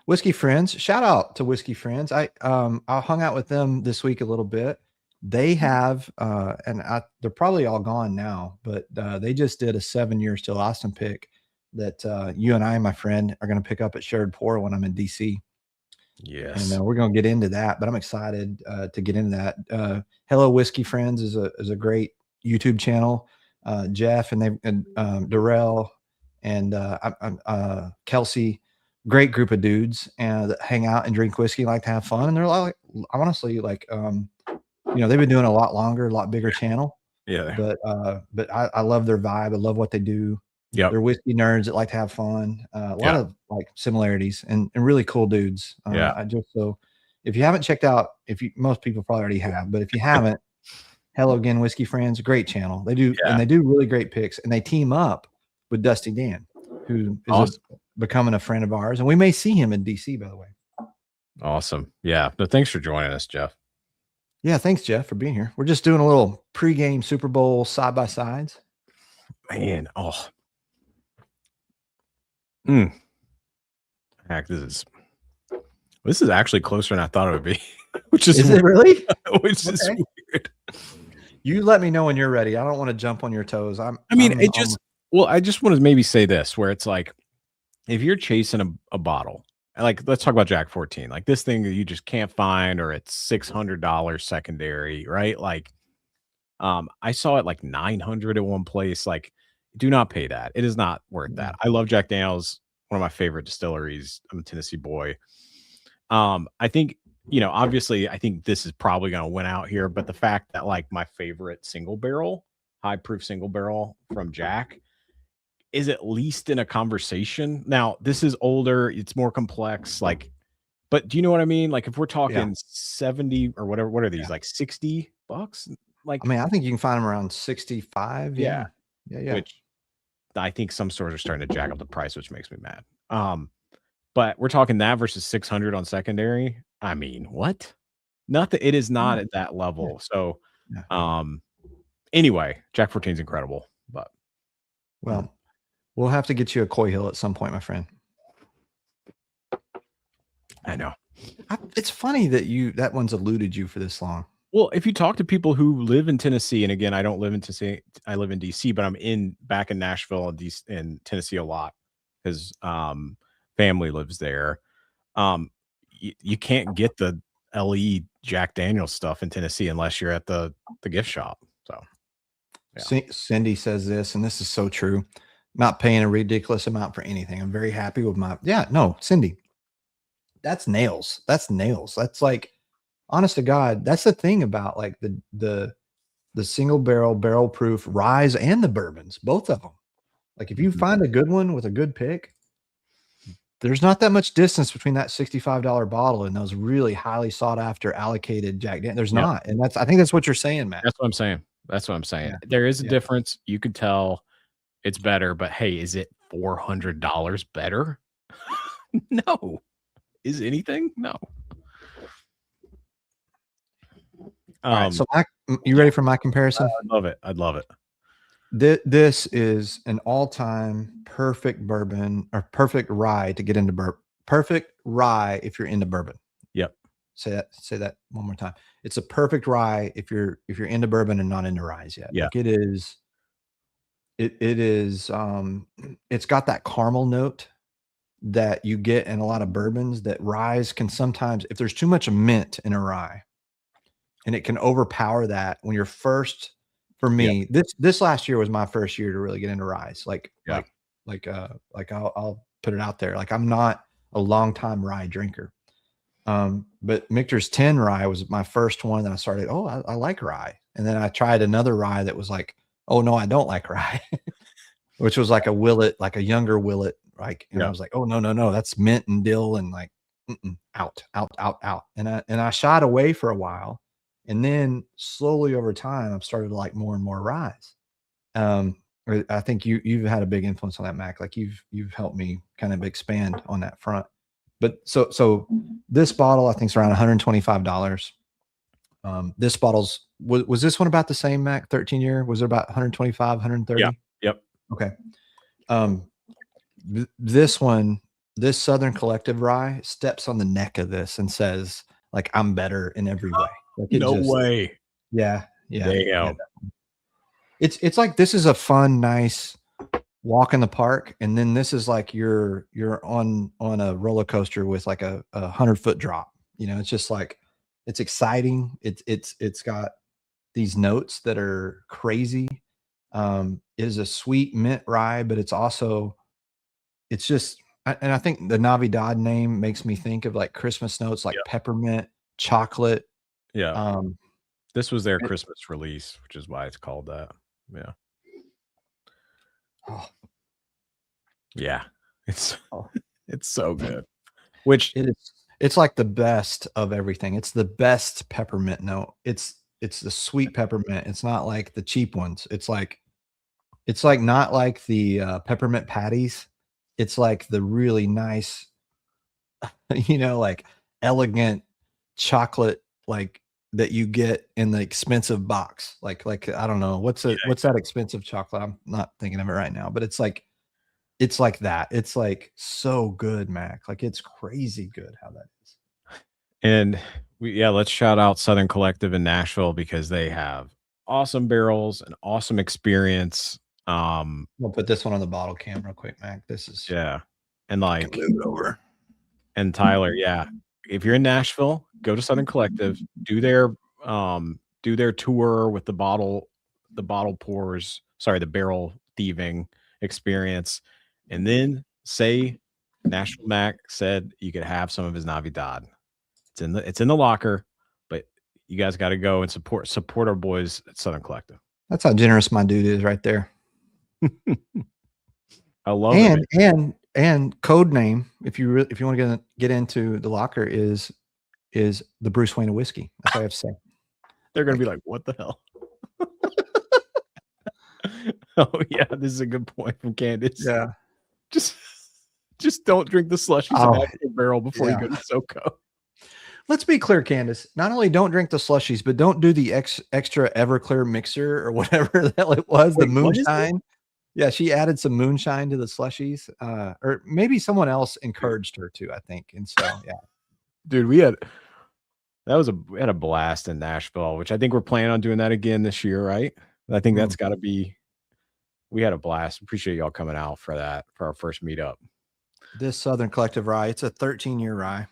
Whiskey Friends. Shout out to Whiskey Friends. I hung out with them this week a little bit. They have they're probably all gone now, but they just did a 7-year Still Austin pick that you and I, my friend, are going to pick up at Shared Pour when I'm in DC. Yes. And we're going to get into that, but I'm excited to get into that. Hello Whiskey Friends is a great YouTube channel. Jeff and Darrell and Kelsey, great group of dudes and that hang out and drink whiskey, like to have fun. And they're like, honestly, like, they've been doing a lot longer, a lot bigger channel. Yeah. But I love their vibe. I love what they do. Yeah. They're whiskey nerds that like to have fun. A lot of like similarities and really cool dudes. So if you haven't checked out, most people probably already have, but if you haven't, hello again, Whiskey Friends, great channel. They do, and they do really great picks, and they team up with Dusty Dan, who is becoming a friend of ours, and we may see him in DC, by the way. Awesome. Yeah. No, thanks for joining us, Jeff. Yeah, thanks, Jeff, for being here. We're just doing a little pregame Super Bowl side by sides. Man, Heck, this is actually closer than I thought it would be. Which is it really? Which is weird. You let me know when you're ready. I don't want to jump on your toes. I just want to maybe say this, where it's like, if you're chasing a bottle, like, let's talk about Jack 14, like this thing that you just can't find, or it's $600 secondary, right? Like, I saw it like 900 at one place. Like, do not pay that. It is not worth that. I love Jack Daniel's, one of my favorite distilleries. I'm a Tennessee boy. I think, obviously, I think this is probably going to win out here, but the fact that like my favorite high proof single barrel from Jack is at least in a conversation. Now, this is older, it's more complex, like, but do you know what I mean? Like, if we're talking 70 or whatever, what are these, like $60? Like, I think you can find them around 65. Yeah. Which I think some stores are starting to jack up the price, which makes me mad. But we're talking that versus 600 on secondary. I mean, what? Nothing. It is not at that level. So, anyway, Jack 14 is incredible. But we'll have to get you a Coy Hill at some point, my friend. I know. It's funny that one's eluded you for this long. Well, if you talk to people who live in Tennessee, and again, I don't live in Tennessee, I live in DC, but I'm back in Nashville and Tennessee a lot because family lives there. You can't get the LE Jack Daniel's stuff in Tennessee unless you're at the gift shop. So Cindy says this, and this is so true. Not paying a ridiculous amount for anything. I'm very happy with Cindy. That's nails. That's like, honest to God, that's the thing about like the single barrel proof rye and the bourbons, both of them. Like, if you find a good one with a good pick, there's not that much distance between that $65 bottle and those really highly sought after allocated Jack Daniels. There's not. And I think that's what you're saying, Matt. That's what I'm saying. Yeah. There is a difference. You could tell it's better, but hey, is it $400 better? No. Is anything? No. So you ready for my comparison? I'd love it. This is an all-time perfect bourbon or perfect rye to get into bourbon. Perfect rye if you're into bourbon. Yep. Say that one more time. It's a perfect rye if you're into bourbon and not into ryes yet. Yeah. Like, it is. It's got that caramel note that you get in a lot of bourbons that ryes can sometimes, if there's too much mint in a rye, and it can overpower that when you're first. For me, this last year was my first year to really get into ryes. I'll put it out there. Like, I'm not a long time rye drinker. But Michter's 10 rye was my first one that I started. Oh, I like rye. And then I tried another rye that was like, oh no, I don't like rye, which was like a Willet, like a younger Willet. Like, and I was like, oh no, that's mint and dill and like, out. And I shied away for a while. And then slowly over time, I've started to like more and more ryes. I think you've had a big influence on that, Mac. Like, you've helped me kind of expand on that front. But so this bottle, I think, is around $125. This bottle's was this one about the same, Mac? 13-year? Was it about 125, 130? Yeah. Yep. Okay. This one, this Southern Collective rye steps on the neck of this and says, like, I'm better in every way. Like it No just, way. yeah. Damn. It's like this is a fun, nice walk in the park, and then this is like you're on a roller coaster with like a 100-foot drop. You know, it's just like it's exciting. It's got these notes that are crazy. It is a sweet mint rye, but it's also just and I think the Navidad name makes me think of like Christmas notes, like peppermint, chocolate. Yeah. Um, This was their it- Christmas release, which is why it's called that. Yeah. oh, Yeah. It's oh. it's so good. Which It is. It's like the best of everything. It's the best peppermint note. It's the sweet peppermint. It's not like the cheap ones. It's like not like the peppermint patties. It's like the really nice, like elegant chocolate, like that you get in the expensive box. Like I don't know what's that expensive chocolate. I'm not thinking of it right now, but it's like that. It's like so good, Mac. Like it's crazy good how that is. and let's shout out Southern Collective in Nashville because they have awesome barrels and awesome experience. We'll put this one on the bottle cam real quick, Mac. This is Yeah. And like move it over. and Tyler, yeah. If you're in Nashville, go to Southern Collective, do their tour with the barrel thieving experience, and then say Nashville Mac said you could have some of his Navidad. It's in the locker, but you guys got to go and support our boys at Southern Collective. That's how generous my dude is right there. I love it. And code name, if you want to get into the locker, is the Bruce Wayne of whiskey. That's all I have to say. They're gonna be like, what the hell? Oh yeah, this is a good point from Candace. Yeah. Just don't drink the slushies out of the barrel before you go to SoCo. Let's be clear, Candace. Not only don't drink the slushies, but don't do the extra Everclear mixer or whatever the hell it was. The moonshine. Yeah, she added some moonshine to the slushies, or maybe someone else encouraged her to, I think. And so, yeah, dude, we had a blast in Nashville, which I think we're planning on doing that again this year, right? I think that's got to be. We had a blast. Appreciate y'all coming out for that for our first meetup. This Southern Collective rye, it's a 13-year rye.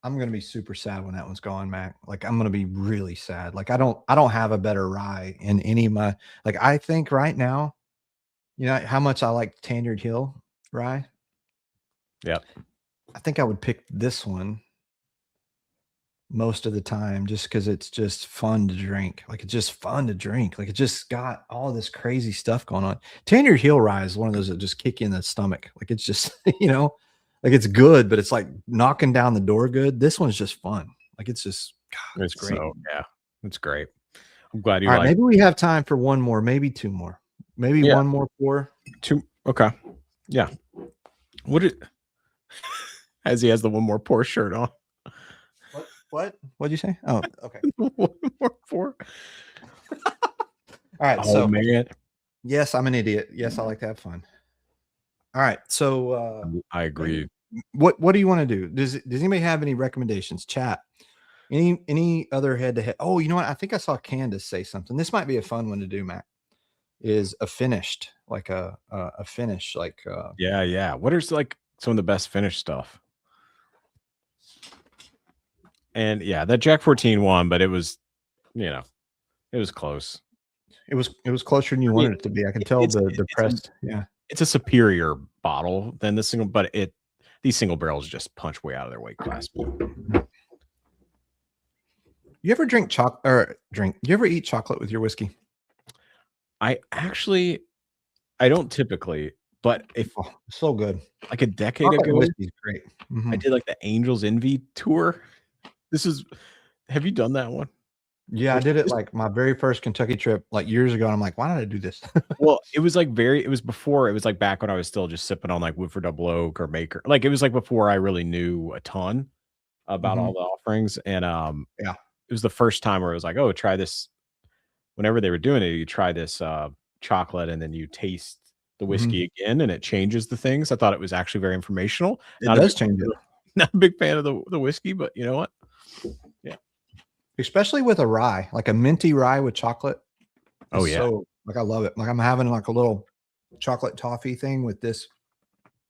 I'm gonna be super sad when that one's gone, Mac. Like I'm gonna be really sad. Like I don't have a better rye in any of my, like I think right now, you know how much I like Tanyard Hill rye. Yep. I think I would pick this one most of the time just because it's just fun to drink. Like it's just fun to drink. Like it just got all this crazy stuff going on. Tanyard Hill rye is one of those that just kick you in the stomach. Like it's just, like it's good, but it's like knocking down the door good. This one's just fun. Like it's just, God, it's great. It's great. I'm glad you like it. Maybe we have time for one more, maybe two more, maybe one more pour. Two. Okay. Yeah. As he has the one more pour shirt on. What'd you say? Oh, okay. One more pour. All right. Oh man. Yes, I'm an idiot. Yes, I like to have fun. All right. So I agree. What do you want to do? Does anybody have any recommendations? Chat. Any other head-to-head? Oh, you know what? I think I saw Candace say something. This might be a fun one to do, Mac. Is a finished, like a finish, like yeah. What is like some of the best finished stuff? And yeah, that Jack 14 won, but it was, it was close. It was closer than you wanted it to be. I can tell the press. Yeah. It's a superior bottle than the single, but these single barrels just punch way out of their weight class. You ever drink chocolate you ever eat chocolate with your whiskey? I don't typically, but so good. Like a decade ago, whiskey's great. I did like the Angels Envy tour. Have you done that one? Yeah, I did it like my very first Kentucky trip like years ago. And I'm like, why did I do this? Well, it was like it was like back when I was still just sipping on like Woodford Double Oak or Maker. Like it was like before I really knew a ton about all the offerings. And it was the first time where it was like, oh, try this. Whenever they were doing it, you try this chocolate and then you taste the whiskey again, and it changes the things. I thought it was actually very informational. It does change it. Not a big fan of the whiskey, but you know what? Yeah. Especially with a rye, like a minty rye with chocolate. Oh, yeah. So, like, I love it. Like, I'm having like a little chocolate toffee thing with this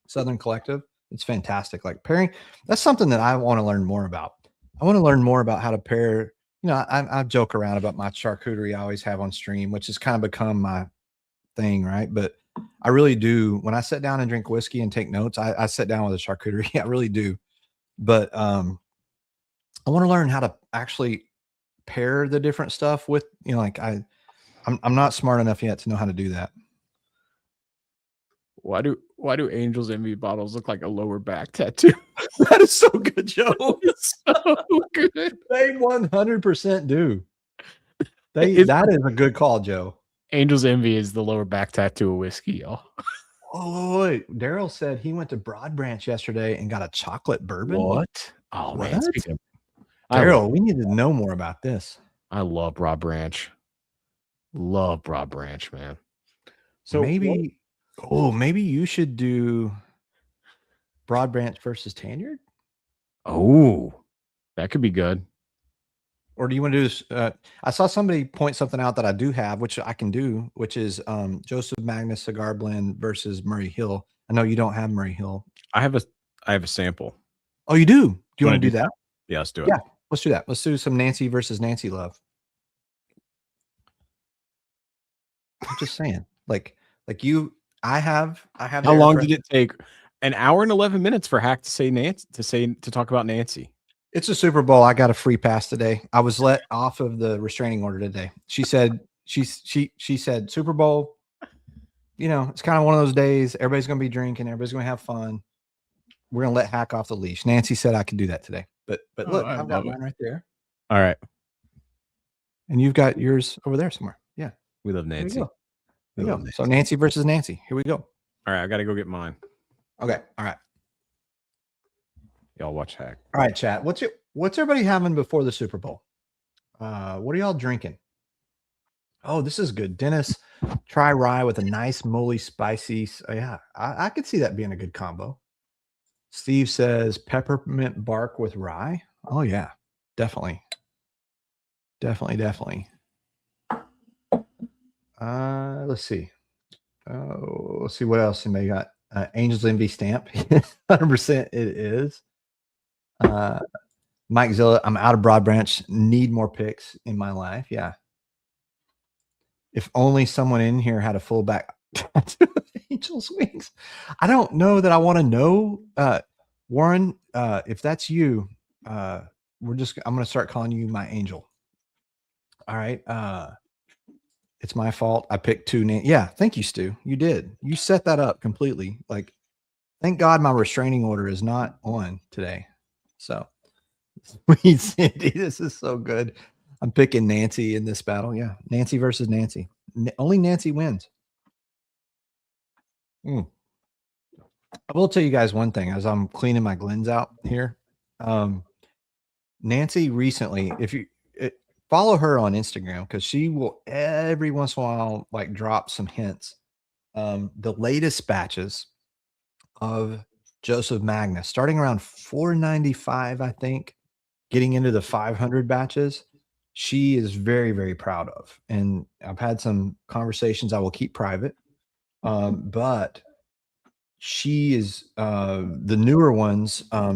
Southern Collective. It's fantastic. Like, pairing, that's something that I want to learn more about. I want to learn more about how to pair. You know, I joke around about my charcuterie I always have on stream, which has kind of become my thing, right? But I really do. When I sit down and drink whiskey and take notes, I sit down with a charcuterie. I really do. But I want to learn how to actually pair the different stuff with, you know, like I'm not smart enough yet to know how to do that. Why do Angel's Envy bottles look like a lower back tattoo? That is so good, Joe. It's so good. They 100% do. That is a good call, Joe. Angel's Envy is the lower back tattoo of whiskey, y'all. Oh, wait. Daryl said he went to Broad Branch yesterday and got a chocolate bourbon. What? Oh, man. Daryl, we need to know more about this. I love Broad Branch. Love Broad Branch, man. So maybe you should do Broad Branch versus Tanyard. Oh, that could be good. Or do you want to do this? I saw somebody point something out that I do have, which I can do, which is Joseph Magnus Cigar Blend versus Murray Hill. I know you don't have Murray Hill. I have a sample. Oh, you do? Do you want to do that? Yeah, let's do it. Yeah, let's do that. Let's do some Nancy versus Nancy love. I'm just saying, like you, I have. How long did it take? An hour and 11 minutes for Hack to say Nancy to talk about Nancy. It's a Super Bowl. I got a free pass today. I was let off of the restraining order today. She said she said Super Bowl. You know, it's kind of one of those days. Everybody's going to be drinking. Everybody's going to have fun. We're going to let Hack off the leash. Nancy said I could do that today. But look, I've got mine right there. All right. And you've got yours over there somewhere. Yeah. We love Nancy. There you go. So Nancy versus Nancy. Here we go. All right. I got to go get mine. Okay. All right. Y'all watch Hack. All right, chat. What's everybody having before the Super Bowl? What are y'all drinking? Oh, this is good. Dennis, try rye with a nice moly spicy. Yeah, I could see that being a good combo. Steve says peppermint bark with rye. Oh yeah, definitely. Let's see. Oh, let's see what else somebody got. Angel's Envy stamp. 100% it is. Mike Zilla, I'm out of Broad Branch. Need more picks in my life. Yeah. If only someone in here had a fullback tattoo of Angel's wings. I don't know that I want to know. Warren, if that's you, I'm gonna start calling you my angel. All right. It's my fault. I picked two names. Yeah, thank you, Stu. You did. You set that up completely. Like, thank God my restraining order is not on today. So, sweet Cindy, this is so good. I'm picking Nancy in this battle. Yeah, Nancy versus Nancy. Only Nancy wins. I will tell you guys one thing as I'm cleaning my Glens out here. Nancy recently, follow her on Instagram because she will every once in a while like drop some hints. The latest batches of Joseph Magnus, starting around 495, I think, getting into the 500 batches, she is very, very proud of. And I've had some conversations I will keep private, but she is the newer ones. I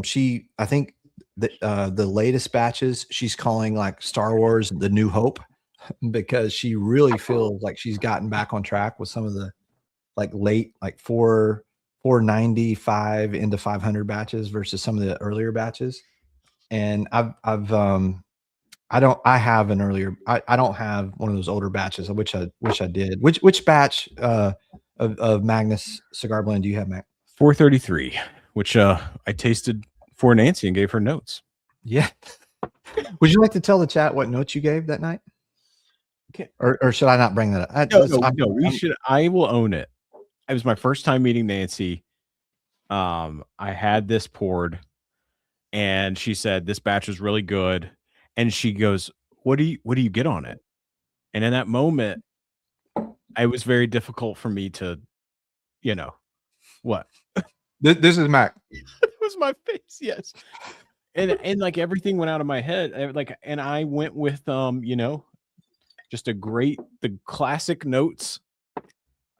think the latest batches she's calling like Star Wars The New Hope because she really feels like she's gotten back on track with some of the like late like 495 into 500 batches versus some of the earlier batches. And I don't have one of those older batches. I wish I did. Which batch of Magnus Cigar Blend do you have, Mac? 433, which I tasted for Nancy and gave her notes. Yeah. Would you like to tell the chat what notes you gave that night? Okay. Or should I not bring that up? No, we should. I will own it. It was my first time meeting Nancy. I had this poured and she said, this batch was really good. And she goes, what do you get on it? And in that moment, it was very difficult for me to you know what? This is Mac. It was my face, yes. And like everything went out of my head. And I went with just the classic notes.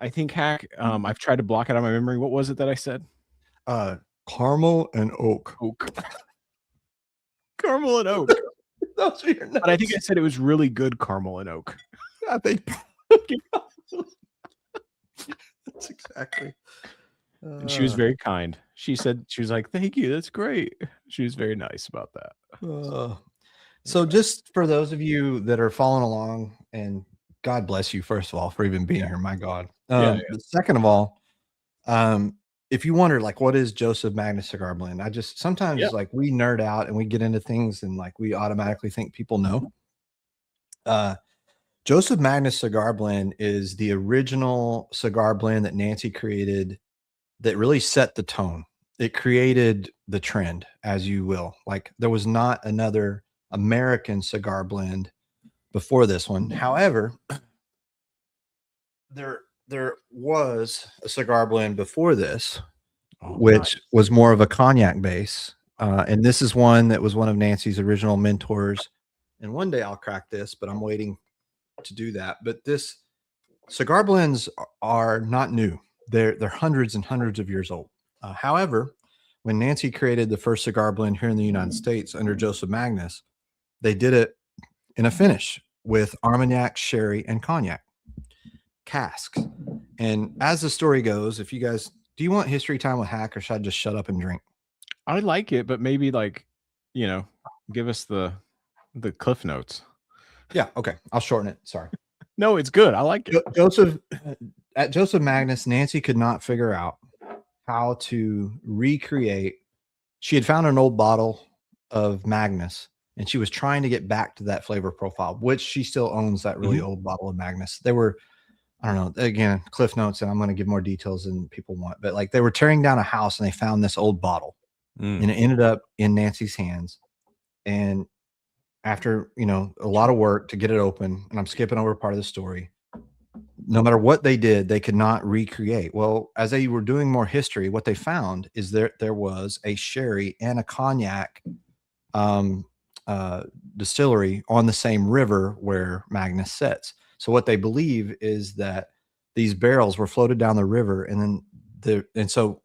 I think Hack. I've tried to block it out of my memory. What was it that I said? Caramel and oak. Oak. Caramel and oak. Those are your notes. But I think I said it was really good caramel and oak. I think that's exactly. And she was very kind. She was like, "Thank you. That's great." She was very nice about that. So just for those of you that are following along, and God bless you, first of all, for even being here. My God. But second of all, if you wonder, like, what is Joseph Magnus Cigar Blend? I just sometimes like we nerd out and we get into things and like we automatically think people know. Joseph Magnus Cigar Blend is the original cigar blend that Nancy created that really set the tone. It created the trend, as you will. Like there was not another American cigar blend before this one. However, there was a cigar blend before this, which was more of a cognac base. And this is one that was one of Nancy's original mentors. And one day I'll crack this, but I'm waiting to do that. But this cigar blends are not new. They're hundreds and hundreds of years old. However, when Nancy created the first cigar blend here in the United States under Joseph Magnus, they did it in a finish with Armagnac, sherry, and cognac casks. And as the story goes, if you guys, do you want history time with Hack, or should I just shut up and drink? I like it, but maybe give us the cliff notes. Yeah. Okay. I'll shorten it. Sorry. No, it's good. I like it. At Joseph Magnus, Nancy could not figure out how to recreate. She had found an old bottle of Magnus and she was trying to get back to that flavor profile, which she still owns that really old bottle of Magnus. They were, I don't know, again, cliff notes, and I'm going to give more details than people want, but like they were tearing down a house and they found this old bottle and it ended up in Nancy's hands. And after, a lot of work to get it open, and I'm skipping over part of the story, no matter what they did, they could not recreate. Well, as they were doing more history, what they found is there was a sherry and a cognac distillery on the same river where Magnus sits. So what they believe is that these barrels were floated down the river, and then so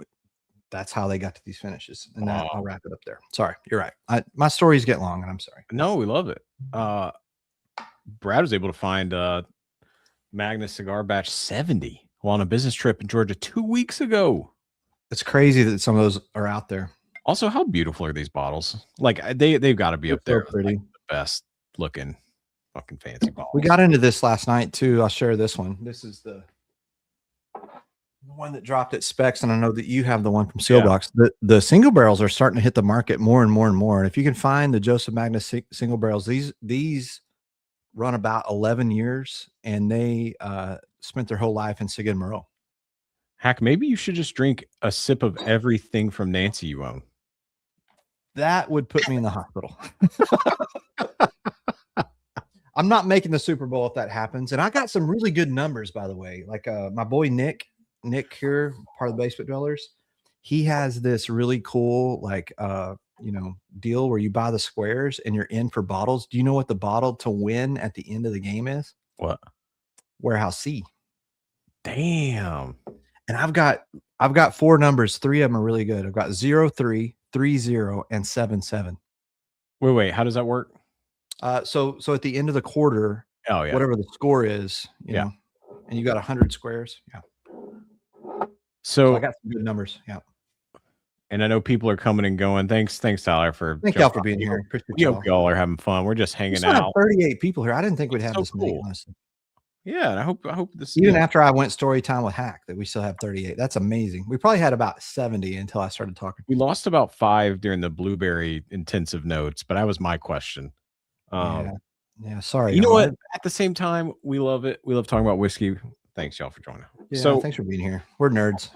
that's how they got to these finishes. And that, I'll wrap it up there. Sorry, you're right. My stories get long, and I'm sorry. No, we love it. Brad was able to find Magnus Cigar Batch 70 while on a business trip in Georgia 2 weeks ago. It's crazy that some of those are out there. Also, how beautiful are these bottles? Like they've got to be up there. Pretty, like the best looking fucking fancy bottles. We got into this last night too. I'll share this one. This is the one that dropped at Specs, and I know that you have the one from Sealbox. The single barrels are starting to hit the market more and more and more. And if you can find the Joseph Magnus single barrels, these run about 11 years, and they spent their whole life in Sig Moreau. Hack, maybe you should just drink a sip of everything from Nancy you own. That would put me in the hospital. I'm not making the Super Bowl if that happens. And I got some really good numbers, by the way. Like my boy Nick here, part of the Basement Dwellers, he has this really cool deal where you buy the squares and you're in for bottles. Do you know what the bottle to win at the end of the game is? What? Warehouse C. Damn. And I've got 4 numbers. 3 of them are really good. I've got 0, 3, 3, 0, and 7, 7. Wait, how does that work? So at the end of the quarter, whatever the score is, you know, and you got 100 squares. Yeah. So I got some good numbers. Yeah. And I know people are coming and going. Thanks, Tyler, for thank y'all for being here. We hope y'all are having fun. We're just hanging out. 38 people here. I didn't think we'd have this many, honestly. Yeah, and I hope this even after I went story time with Hack that we still have 38. That's amazing. We probably had about 70 until I started talking. We lost about 5 during the blueberry intensive notes, but that was my question. Yeah, sorry. You know what? At the same time, we love it. We love talking about whiskey. Thanks, y'all, for joining. Yeah, so thanks for being here. We're nerds.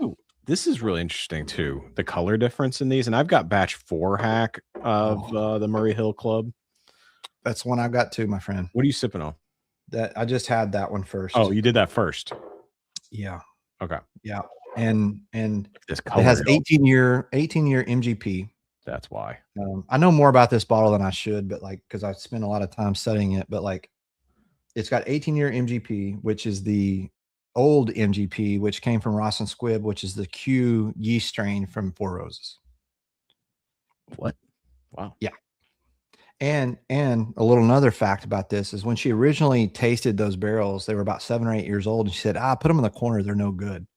This is really interesting too. The color difference in these, and I've got batch 4 Hack of the Murray Hill Club. That's one I've got too, my friend. What are you sipping on? That I just had that one first. Oh, you did that first. Yeah. Okay. Yeah. and This it color has hill. 18-year MGP. That's why. I know more about this bottle than I should, but like because I've spent a lot of time studying it. But like, it's got 18-year MGP, which is the old MGP, which came from Ross and Squibb, which is the Q yeast strain from Four Roses. What? Wow. Yeah. And a little another fact about this is when she originally tasted those barrels, they were about 7 or 8 years old, and she said, put them in the corner, they're no good.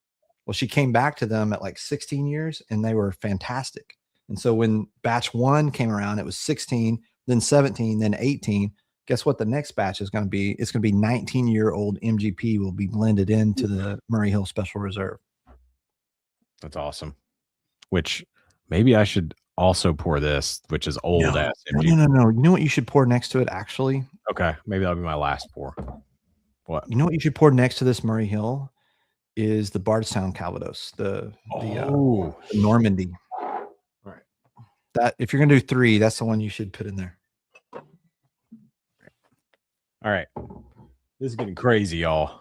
Well, she came back to them at like 16 years and they were fantastic. And so when batch 1 came around, it was 16, then 17, then 18. Guess what the next batch is going to be? It's going to be 19-year-old MGP will be blended into the Murray Hill Special Reserve. That's awesome. Which maybe I should also pour this, which is old ass MGP. No. You know what you should pour next to it, actually? Okay, maybe that'll be my last pour. What? You know what you should pour next to this Murray Hill is the Bardstown Calvados, the Normandy. All right. That if you're gonna do 3, that's the one you should put in there. All right. This is getting crazy, y'all.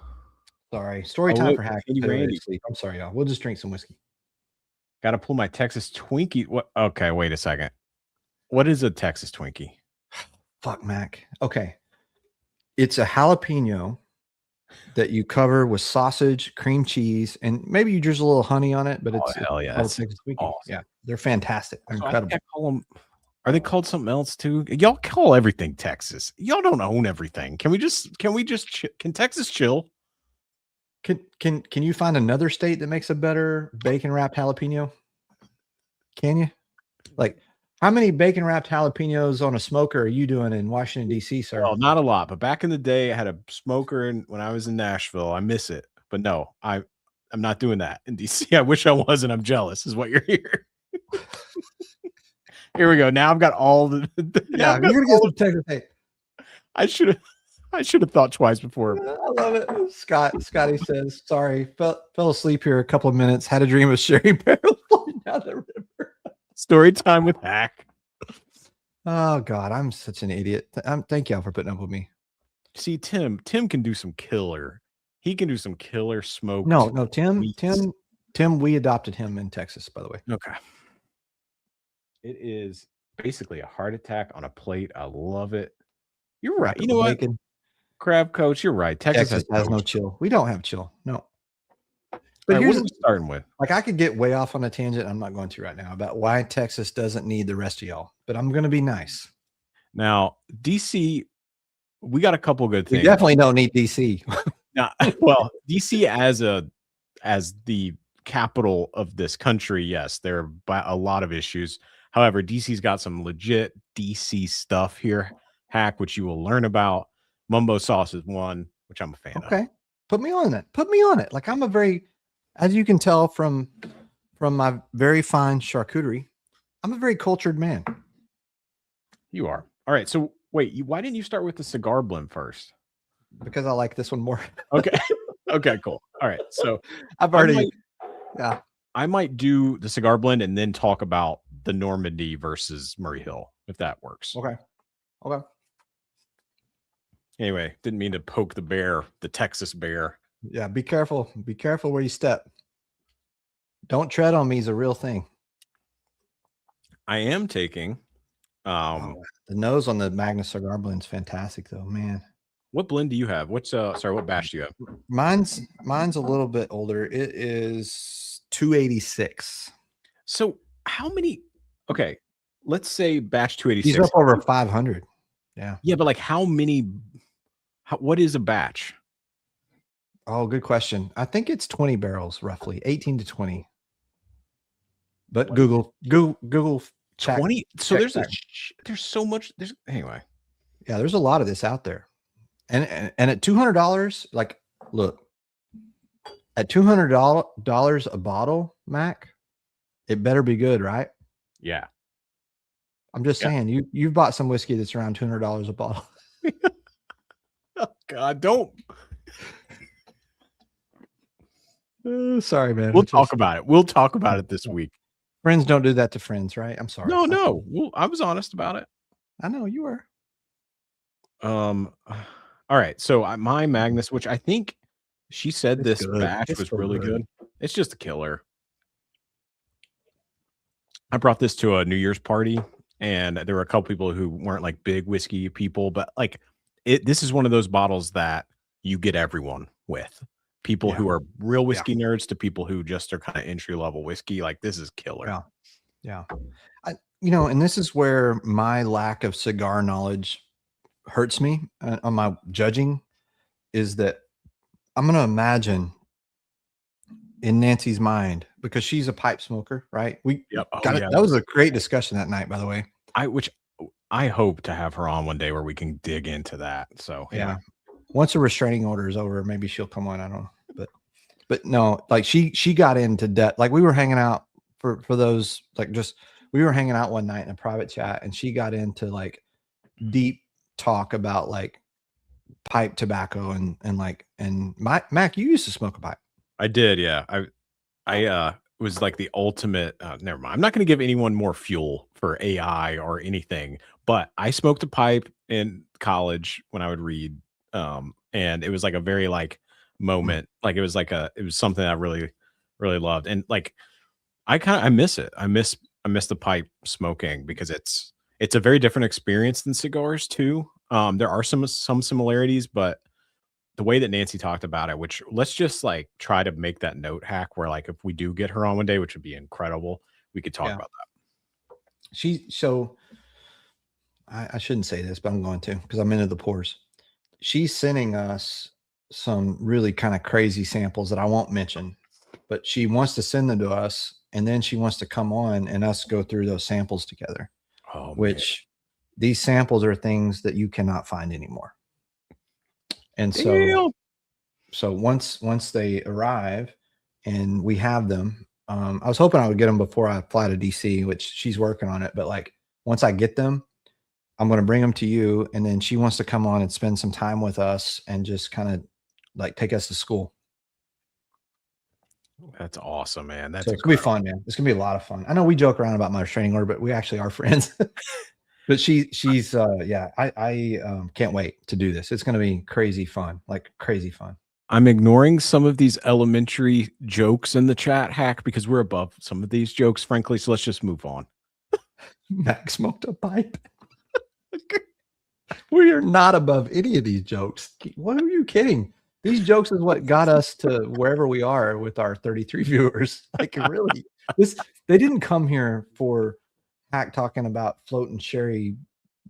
Sorry. Story time for Hack. Randy. I'm sorry, y'all. We'll just drink some whiskey. Got to pull my Texas Twinkie. What? Okay, wait a second. What is a Texas Twinkie? Fuck, Mac. Okay. It's a jalapeno that you cover with sausage, cream cheese, and maybe you drizzle a little honey on it, but it's hell yeah. Texas Twinkie. Awesome. Yeah, they're fantastic. They're incredible. I call them, are they called something else too? Y'all call everything Texas. Y'all don't own everything. Can Texas chill? Can you find another state that makes a better bacon wrapped jalapeno? Can you? Like, how many bacon wrapped jalapenos on a smoker are you doing in Washington, D.C., sir? Well, not a lot, but back in the day, I had a smoker when I was in Nashville. I miss it, but no, I'm not doing that in D.C. I wish I was, and I'm jealous. Is what you're hearing. Here we go. Now I've got all the yeah, you're gonna get some Texas tape. I should have thought twice before. I love it. Scotty says, sorry, fell asleep here a couple of minutes. Had a dream of sherry barrels flowing down the river. Story time with Hack. Oh God, I'm such an idiot. Thank y'all for putting up with me. See, Tim can do some killer. He can do some killer smoke. No, Tim, we adopted him in Texas, by the way. Okay. It is basically a heart attack on a plate. I love it. You're right. You know what? Crab Coach, you're right. Texas has no chill. We don't have chill. No. But right, what are we starting with? Like, I could get way off on a tangent. I'm not going to right now about why Texas doesn't need the rest of y'all, but I'm going to be nice. Now, DC, we got a couple good things. We definitely don't need DC. Now, well, DC as the capital of this country, yes, there are a lot of issues. However, DC's got some legit DC stuff here, Hack, which you will learn about. Mumbo sauce is one, which I'm a fan of. Okay. Put me on that. Put me on it. Like, I'm a very, as you can tell from my very fine charcuterie, I'm a very cultured man. You are. All right. So wait, why didn't you start with the cigar blend first? Because I like this one more. Okay. Okay, cool. All right. So I might do the cigar blend and then talk about the Normandy versus Murray Hill, if that works. Okay. Anyway, didn't mean to poke the bear, the Texas bear. Yeah, be careful. Be careful where you step. Don't tread on me is a real thing. I am taking the nose on the Magnus cigar blend is fantastic though, man. What blend do you have? What batch do you have? Mine's a little bit older. It is 286. So how many? Okay, let's say batch 286. He's up over 500. Yeah. Yeah, but like how many? What is a batch? Oh, good question. I think it's 20 barrels, roughly 18 to 20. But Google check 20. So check there's so much. Anyway. Yeah, there's a lot of this out there. And at $200, like, look, at $200 a bottle, Mac, it better be good, right? Yeah. I'm just saying, you've bought some whiskey that's around $200 a bottle. Oh God, don't. Sorry, man. We'll talk about it. We'll talk about it this week. Friends don't do that to friends, right? I'm sorry. No. Well, I was honest about it. I know you were. All right. So my Magnus, which I think she said this batch was really good. It's just a killer. I brought this to a New Year's party, and there were a couple people who weren't like big whiskey people, but like this is one of those bottles that you get everyone with. People who are real whiskey nerds to people who just are kind of entry level whiskey. Like this is killer. Yeah. Yeah. And this is where my lack of cigar knowledge hurts me on my judging, is that I'm going to imagine in Nancy's mind, because she's a pipe smoker, right? That was a great discussion that night, by the way. Which I hope to have her on one day where we can dig into that. So yeah. Once a restraining order is over, maybe she'll come on. I don't know, but no, like she got into debt. Like we were hanging out for those, like we were hanging out one night in a private chat, and she got into like deep talk about like pipe tobacco and Mac, you used to smoke a pipe. I did. Yeah. I was like the ultimate, never mind. I'm not going to give anyone more fuel for AI or anything, but I smoked a pipe in college when I would read. And it was like a very like moment. Like it was something I really, really loved. And like, I miss it. I miss the pipe smoking because it's a very different experience than cigars too. There are some similarities, but the way that Nancy talked about it, which let's just like try to make that note hack where like, if we do get her on one day, which would be incredible, we could talk about that. I shouldn't say this, but I'm going to, because I'm into the pores. She's sending us some really kind of crazy samples that I won't mention, but she wants to send them to us. And then she wants to come on and us go through those samples together, which these samples are things that you cannot find anymore. And so once they arrive and we have them, I was hoping I would get them before I fly to DC, which she's working on it. But like, once I get them, I'm going to bring them to you. And then she wants to come on and spend some time with us and just kind of like take us to school. That's awesome, man. So it's gonna be fun, man. It's gonna be a lot of fun. I know we joke around about my restraining order, but we actually are friends. But she's I can't wait to do this. It's gonna be crazy fun, like crazy fun. I'm ignoring some of these elementary jokes in the chat hack because we're above some of these jokes, frankly. So let's just move on. Max smoked a pipe. We are not above any of these jokes. What are you kidding? These jokes is what got us to wherever we are with our 33 viewers. Like really, they didn't come here for Hack talking about floating sherry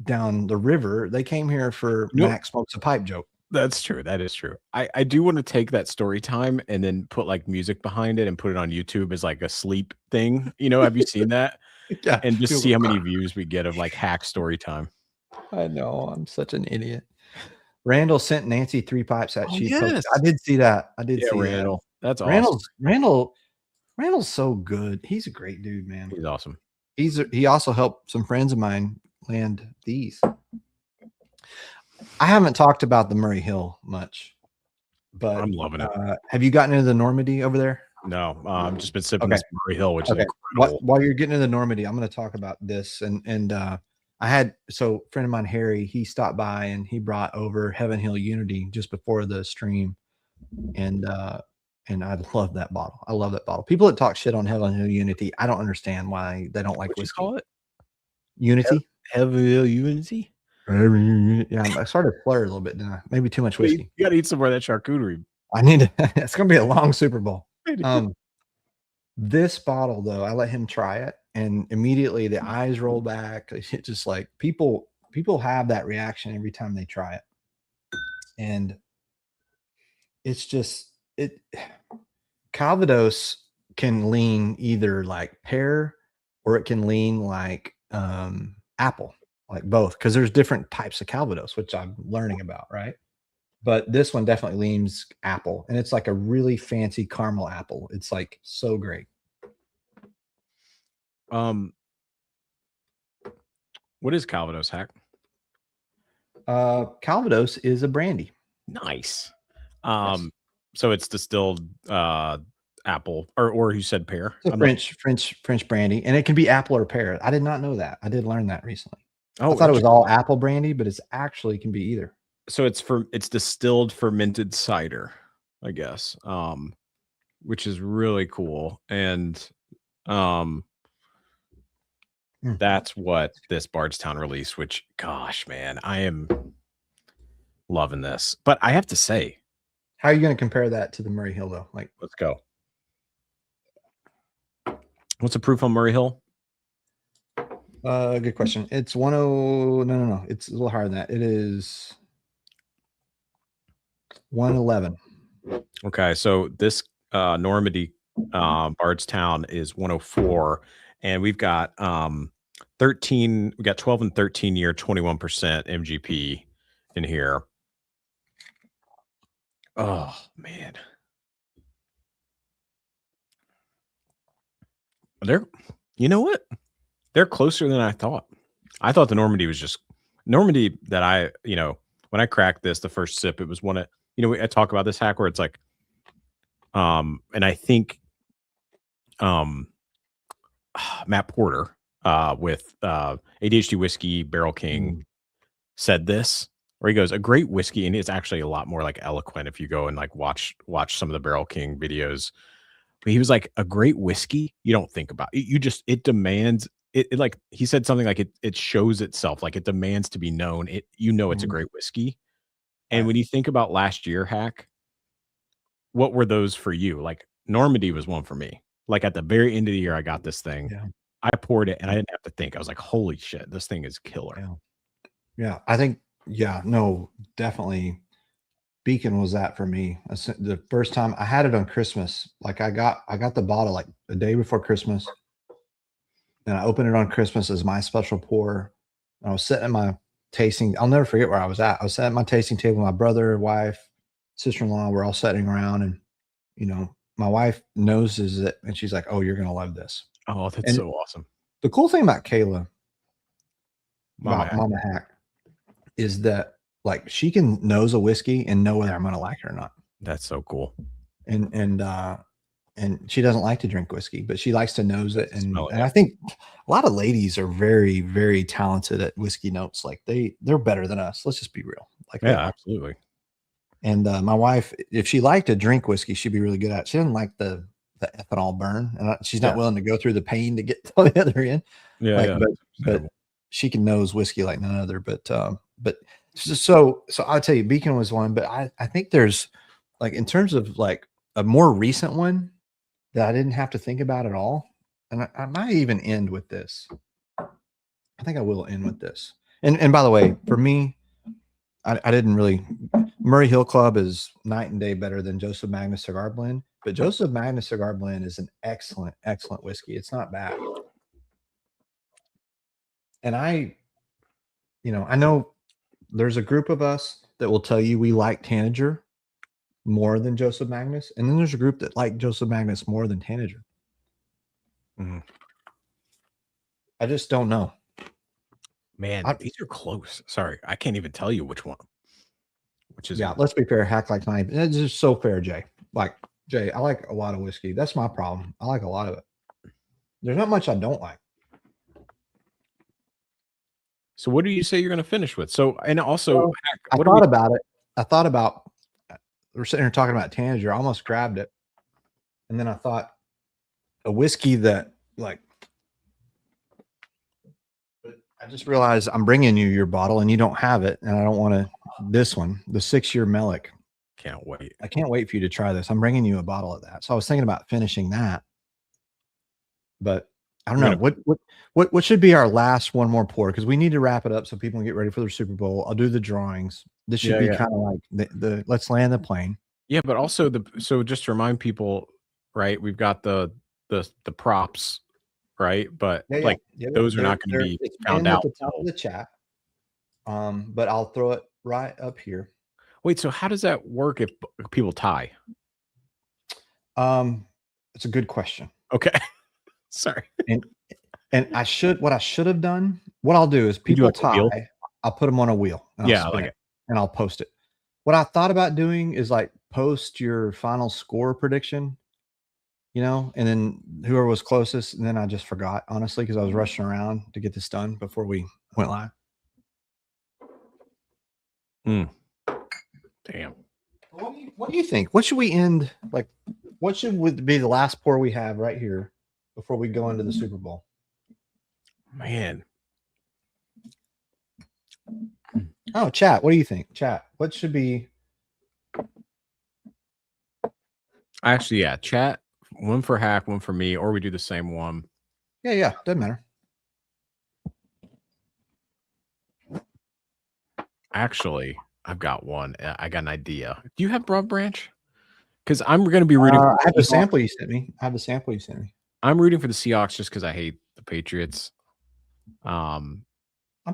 down the river. They came here for Max smokes a pipe joke. That's true. That is true. I do want to take that story time and then put like music behind it and put it on YouTube as like a sleep thing. Have you seen that? Yeah. And just see how many views we get of like Hack story time. I know. I'm such an idiot. Randall sent Nancy 3 pipes that she posted. I did see that. I did see Randall. That. That's awesome. Randall's so good. He's a great dude, man. He's awesome. He also helped some friends of mine land these. I haven't talked about the Murray Hill much, but I'm loving it. Have you gotten into the Normandy over there? No, I've just been sipping this Murray Hill, which is incredible. While you're getting into the Normandy, I'm going to talk about this. And I had, a friend of mine, Harry, he stopped by and he brought over Heaven Hill Unity just before the stream. And I love that bottle. I love that bottle. People that talk shit on Heaven Hill Unity, I don't understand why they don't like whiskey. Call it Unity. Heaven Hill Unity. Yeah, I started to slur a little bit, didn't I? Maybe too much whiskey. You got to eat some more of that charcuterie. I need to. It's going to be a long Super Bowl. This bottle, though, I let him try it, and immediately the eyes roll back. It's just like people have that reaction every time they try it, and it's just Calvados can lean either like pear or it can lean like apple, like both, because there's different types of Calvados, which I'm learning about, right? But this one definitely leans apple, and it's like a really fancy caramel apple. It's like so great. What is Calvados, Hack? Calvados is a brandy. Nice. So it's distilled apple, or you said pear. French brandy, and it can be apple or pear. I did not know that. I did learn that recently. Oh, I thought it was all apple brandy, but it's actually can be either. So it's distilled fermented cider, I guess. which is really cool. And that's what this Bardstown release, which, gosh, man, I am loving this. But I have to say, how are you going to compare that to the Murray Hill though? Like, let's go. What's the proof on Murray Hill? Good question. It's 10. No. It's a little higher than that. It is 111. Okay, so this Normandy Bardstown is 104, and we've got 13. We got 12 and 13 year, 21% MGP in here. Oh man, you know what? They're closer than I thought. I thought the Normandy was just Normandy that I, when I cracked this, the first sip, it was one of, I talk about this hack where it's like, and I think, Matt Porter, with ADHD Whiskey, Barrel King, said this, where he goes, a great whiskey, and it's actually a lot more like eloquent if you go and like watch some of the Barrel King videos. But he was like, a great whiskey, you don't think about it. It demands it like he said something like it shows itself, like it demands to be known. It's a great whiskey. And when you think about last year, Hack, what were those for you? Like Normandy was one for me. Like at the very end of the year, I got this thing. Yeah. I poured it and I didn't have to think. I was like, holy shit, this thing is killer. Yeah. I think, no, definitely. Beacon was that for me. The first time I had it on Christmas, like I got the bottle like the day before Christmas, and I opened it on Christmas as my special pour. I was sitting at my tasting. I'll never forget where I was at. I was sitting at my tasting table. My brother, wife, sister-in-law were all sitting around, and my wife noses it, and she's like, "Oh, you're gonna love this." Oh, that's so awesome. The cool thing about Kayla, Mama Hack, is that like she can nose a whiskey and know whether I'm gonna like it or not. That's so cool. And she doesn't like to drink whiskey, but she likes to nose it. And I think a lot of ladies are very, very talented at whiskey notes. Like they're better than us. Let's just be real. Like, yeah, absolutely. And my wife, if she liked to drink whiskey, she'd be really good at it. She doesn't like the ethanol burn, and she's not willing to go through the pain to get to the other end. But she can nose whiskey like none other. But so I'll tell you, Beacon was one, but I think there's like, in terms of like a more recent one that I didn't have to think about at all. And I might even end with this. I think I will end with this. And by the way, for me, I didn't really, Murray Hill Club is night and day better than Joseph Magnus Cigar Blend, but Joseph Magnus Cigar Blend is an excellent, excellent whiskey. It's not bad. And I know there's a group of us that will tell you we like Tanager more than Joseph Magnus, and then there's a group that like Joseph Magnus more than Tanager. I just don't know. Man, these are close. Sorry, I can't even tell you which one. Which is let's be fair. Hack like mine. It's just so fair, Jay. Like Jay, I like a lot of whiskey. That's my problem. I like a lot of it. There's not much I don't like. So what do you say you're going to finish with? So, and also, Hack, I thought about it. I thought about, we're sitting here talking about Tanager. I almost grabbed it. And then I thought a whiskey that like, I just realized I'm bringing you your bottle and you don't have it. And I don't want to, this one, the 6-year Melick. Can't wait. I can't wait for you to try this. I'm bringing you a bottle of that. So I was thinking about finishing that, but I don't know what should be our last one more pour, because we need to wrap it up so people can get ready for their Super Bowl. I'll do the drawings. This should be kind of like the let's land the plane. Yeah, but also so just to remind people, right? We've got the props, right? But those are not going to be found out at the top of the chat. But I'll throw it right up here. Wait, so how does that work if people tie? It's a good question. Okay. Sorry. And what I should have done, what I'll do is people tie, I'll put them on a wheel. And I'll spin it, and I'll post it. What I thought about doing is like post your final score prediction, and then whoever was closest. And then I just forgot, honestly, because I was rushing around to get this done before we went live. Damn. What do you think? What should we end? Like, What should be the last pour we have right here before we go into the Super Bowl? Man. Oh, chat. What do you think? Chat. What should be? Actually, yeah. Chat. One for Hack, one for me, or we do the same one. Yeah. Doesn't matter. Actually, I've got one. I got an idea. Do you have Broad Branch? Because I'm going to be rooting. I have the sample you sent me. I'm rooting for the Seahawks just because I hate the Patriots. I'm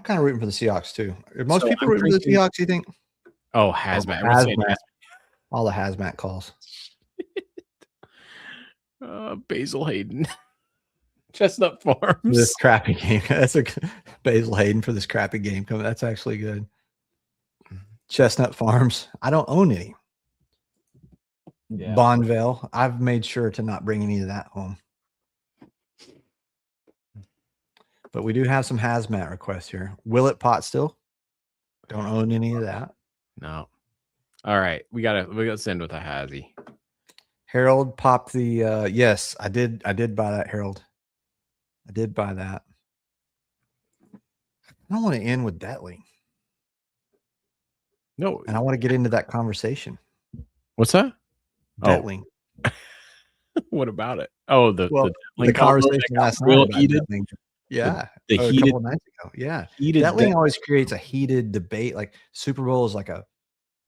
kind of rooting for the Seahawks too. Are most people I'm rooting for the Seahawks, you think? Oh, hazmat. Hazmat. All the hazmat calls. Basil Hayden. Chestnut Farms. This crappy game. That's a Basil Hayden for this crappy game coming. That's actually good. Chestnut Farms. I don't own any. Yeah. Bonneville. I've made sure to not bring any of that home. But we do have some hazmat requests here. Willet Pot still. Don't own any of that. No. All right. We gotta send with a hazy. Harold popped the yes, I did buy that, Harold. I did buy that. I don't want to end with Detling. No. And I want to get into that conversation. What's that? Detling. Oh. What about it? Oh, the conversation last night about heated. Detling. Yeah. The a heated couple nights ago. Yeah. Detling always creates a heated debate. Like Super Bowl is like a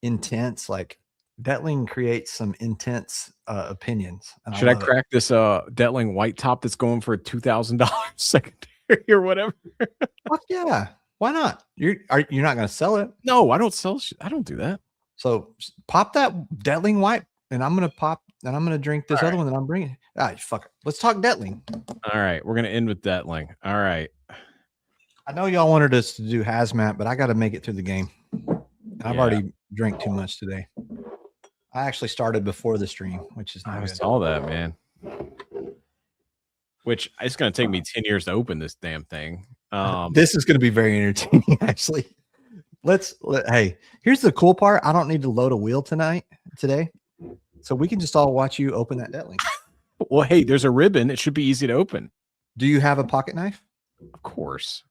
intense, like Detling creates some intense opinions. Should I crack this Detling white top that's going for $2,000 secondary or whatever? Fuck yeah. Why not? You're not going to sell it. No, I don't sell shit. I don't do that. So pop that Detling white, and I'm going to drink this other one that I'm bringing. Fuck it. Let's talk Detling. All right. We're going to end with Detling. All right. I know y'all wanted us to do hazmat, but I got to make it through the game. I've already drank too much today. I actually started before the stream, which is not good. I saw that, man. Which it's going to take me 10 years to open this damn thing. This is going to be very entertaining, actually. Hey, here's the cool part. I don't need to load a wheel today. So we can just all watch you open that Detling. Well, hey, there's a ribbon. It should be easy to open. Do you have a pocket knife? Of course.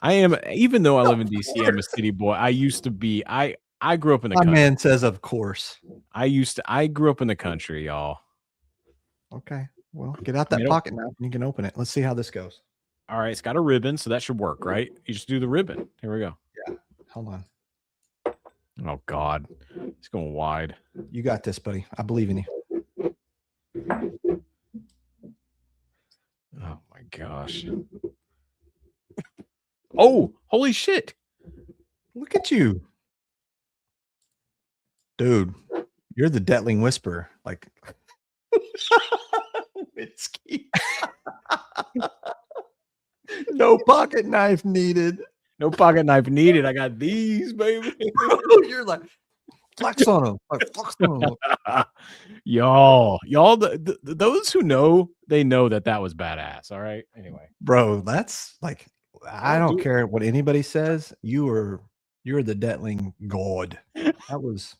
I am, even though I live in DC, I'm a city boy. I used to be, I grew up in the country. My man says, of course. I grew up in the country, y'all. Okay. Well, get out that pocket knife and you can open it. Let's see how this goes. All right. It's got a ribbon, so that should work, right? You just do the ribbon. Here we go. Yeah. Hold on. Oh, God. It's going wide. You got this, buddy. I believe in you. Oh, my gosh. Oh, holy shit. Look at you. Dude, you're the Detling whisperer. Like, whiskey. No pocket knife needed. No pocket knife needed. I got these, baby. You're like, flex on them. Like, flex on them. Y'all, those who know, they know that was badass. All right. Anyway, bro, that's like, I don't care what anybody says. You're the Detling god. That was.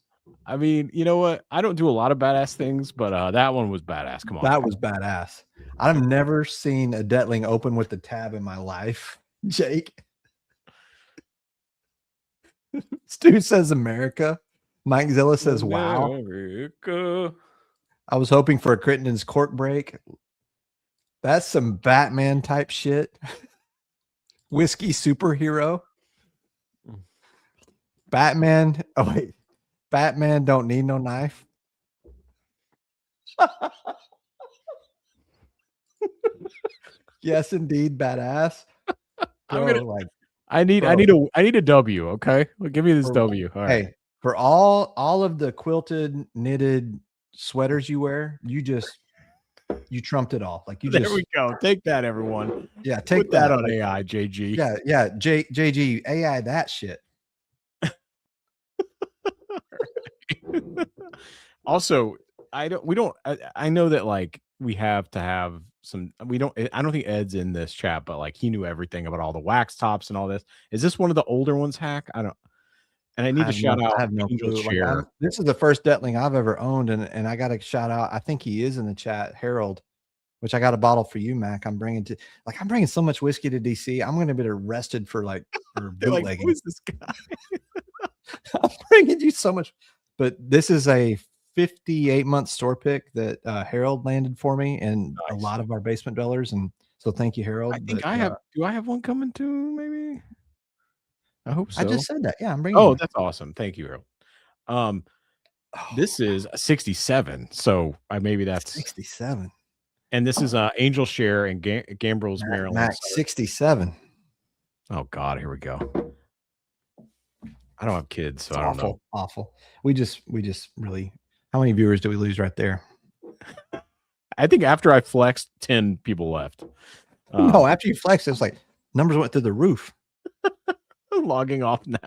I mean, you know what? I don't do a lot of badass things, but that one was badass. Come on. That was badass. I've never seen a Detling open with the tab in my life, Jake. Stu says America. Mike Zilla says, wow. America. I was hoping for a Crittenden's cork break. That's some Batman type shit. Whiskey superhero. Batman. Oh, wait. Batman don't need no knife. Yes, indeed, badass. Bro, I need a W. Okay, well, give me this W. All right. Hey, for all of the quilted knitted sweaters you wear, you trumped it all. Like there we go. Take that, everyone. Yeah, take that on AI, JG. Yeah, JG AI that shit. Also, I know that like we have to have some, I don't think Ed's in this chat, but like he knew everything about all the wax tops and all this. Is this one of the older ones, Hack? And And I need to shout out I have no Angel clue. Like Share. this is the first Detling I've ever owned, and I got to shout out. I think he is in the chat, Harold, which I got a bottle for you, Mac. I'm bringing so much whiskey to DC. I'm going to be arrested for They're like, bootlegging. who is this guy? I'm bringing you so much, but this is a 58-month store pick that Harold landed for me and a lot of our basement dwellers, and so thank you, Harold. I think I have. Do I have one coming too? Maybe. I hope so. I just said that. Yeah, I'm bringing. Oh, that's awesome. Thank you, Harold. This is a 67, so maybe that's 67. And this is Angel Share in Gambrills, Maryland. Max 67. Oh God, here we go. I don't have kids, so I don't know. Awful. We just really. How many viewers do we lose right there? I think after I flexed, 10 people left. No, after you flexed, it's like numbers went through the roof. Logging off now.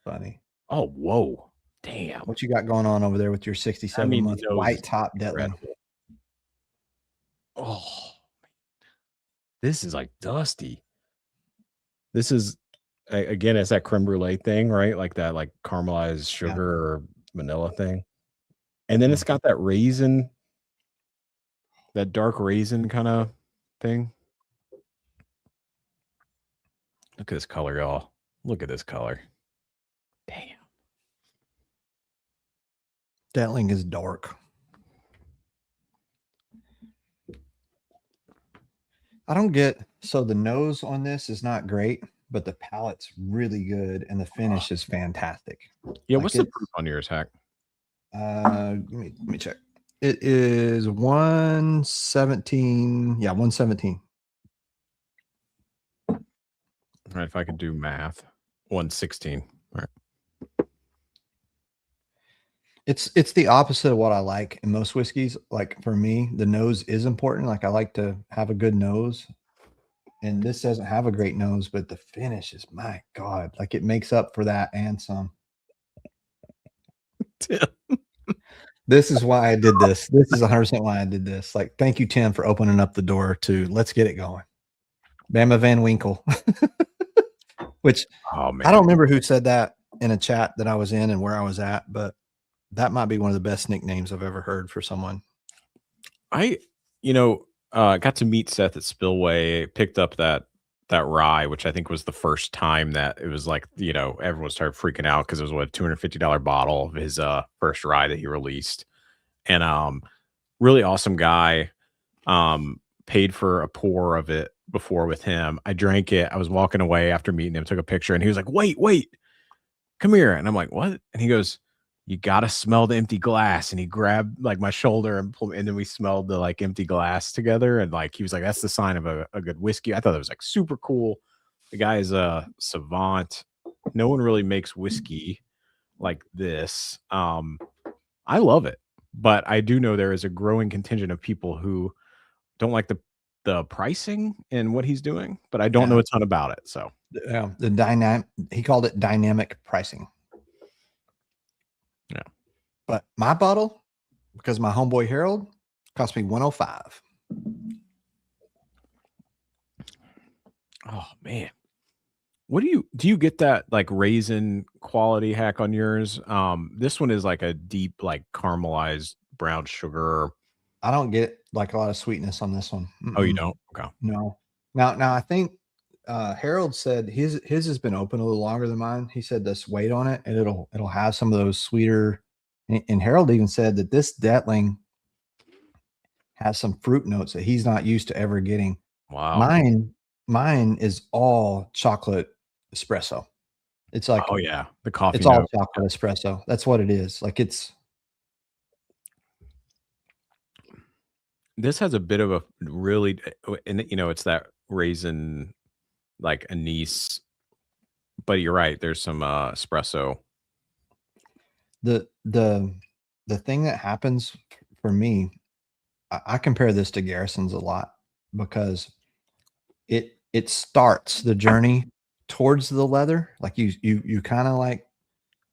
Funny. Oh, whoa. Damn. What you got going on over there with your 67-month white top Detling? Oh, this is like dusty. This is, again, it's that creme brulee thing, right? Like that, like caramelized sugar or vanilla thing. And then it's got that raisin, that dark raisin kind of thing. Look at this color, y'all. Look at this color. Damn. Detling is dark. I don't get, so the nose on this is not great, but the palate's really good and the finish is fantastic. Yeah, what's the proof on yours, Hack? Let me check. It is 117. Yeah, 117. All right, if I could do math, 116. All right. It's the opposite of what I like in most whiskeys. Like for me, the nose is important. Like I like to have a good nose. And this doesn't have a great nose, but the finish is, my God, like it makes up for that and some. This is why I did this. This is 100% why I did this. Like, thank you, Tim, for opening up the door to let's get it going. Bama Van Winkle. Which I don't remember who said that in a chat that I was in and where I was at, but that might be one of the best nicknames I've ever heard for someone. I got to meet Seth at Spillway, picked up that rye, which I think was the first time that it was like, everyone started freaking out because it was a $250 bottle of his first rye that he released. And really awesome guy. Paid for a pour of it before with him. I drank it. I was walking away after meeting him, took a picture, and he was like, wait, come here. And I'm like, what? And he goes, you got to smell the empty glass. And he grabbed like my shoulder and pulled, and then we smelled the like empty glass together. And like, he was like, that's the sign of a good whiskey. I thought it was like super cool. The guy is a savant. No one really makes whiskey like this. I love it, but I do know there is a growing contingent of people who don't like the pricing and what he's doing, but I don't know a ton about it. So the dynamic, he called it dynamic pricing. Yeah. But my bottle, because my homeboy Harold, cost me $105. Oh man. What do you get that like raisin quality, Hack, on yours? This one is like a deep, like caramelized brown sugar. I don't get like a lot of sweetness on this one. Oh, you don't? Okay. No. Now I think Harold said his has been open a little longer than mine. He said this weight on it, and it'll have some of those sweeter. And Harold even said that this Detling has some fruit notes that he's not used to ever getting. Wow. Mine is all chocolate espresso. It's like, oh yeah, the coffee. It's all chocolate espresso. That's what it is. Like it's. This has a bit of a really, and it's that raisin, like anise, but you're right. There's some espresso. The thing that happens for me, I compare this to Garrison's a lot because it starts the journey towards the leather. Like you kind of like,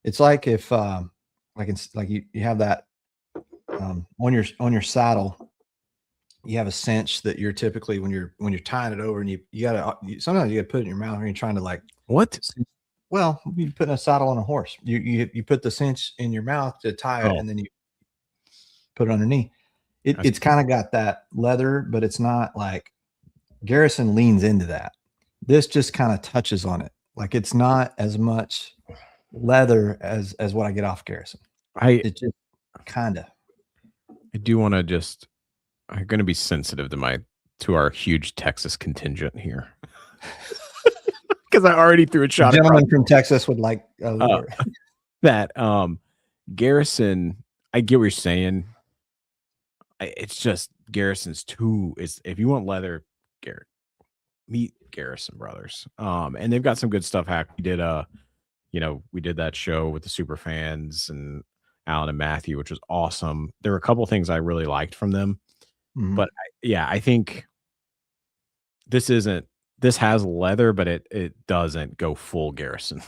it's like if you have that on your saddle. You have a cinch that you're typically when you're tying it over, and you gotta sometimes you gotta put it in your mouth when you're trying to like what Well, you put a saddle on a horse. You put the cinch in your mouth to tie it, Oh, and then you put it underneath. I It's kind of got that leather, but it's not like Garrison leans into that. This just kind of touches on it. Like it's not as much leather as what I get off Garrison. I It just kind of. do want to just. I'm going to be sensitive to our huge Texas contingent here because I already threw a The shot. gentleman from Texas would like That Garrison. I get what you're saying. It's just Garrison's too. Is if you want leather, meet Garrison Brothers. And they've got some good stuff. We did we did that show with the super fans and Alan and Matthew, which was awesome. There were a couple things I really liked from them, but I think this has leather, but it doesn't go full Garrison.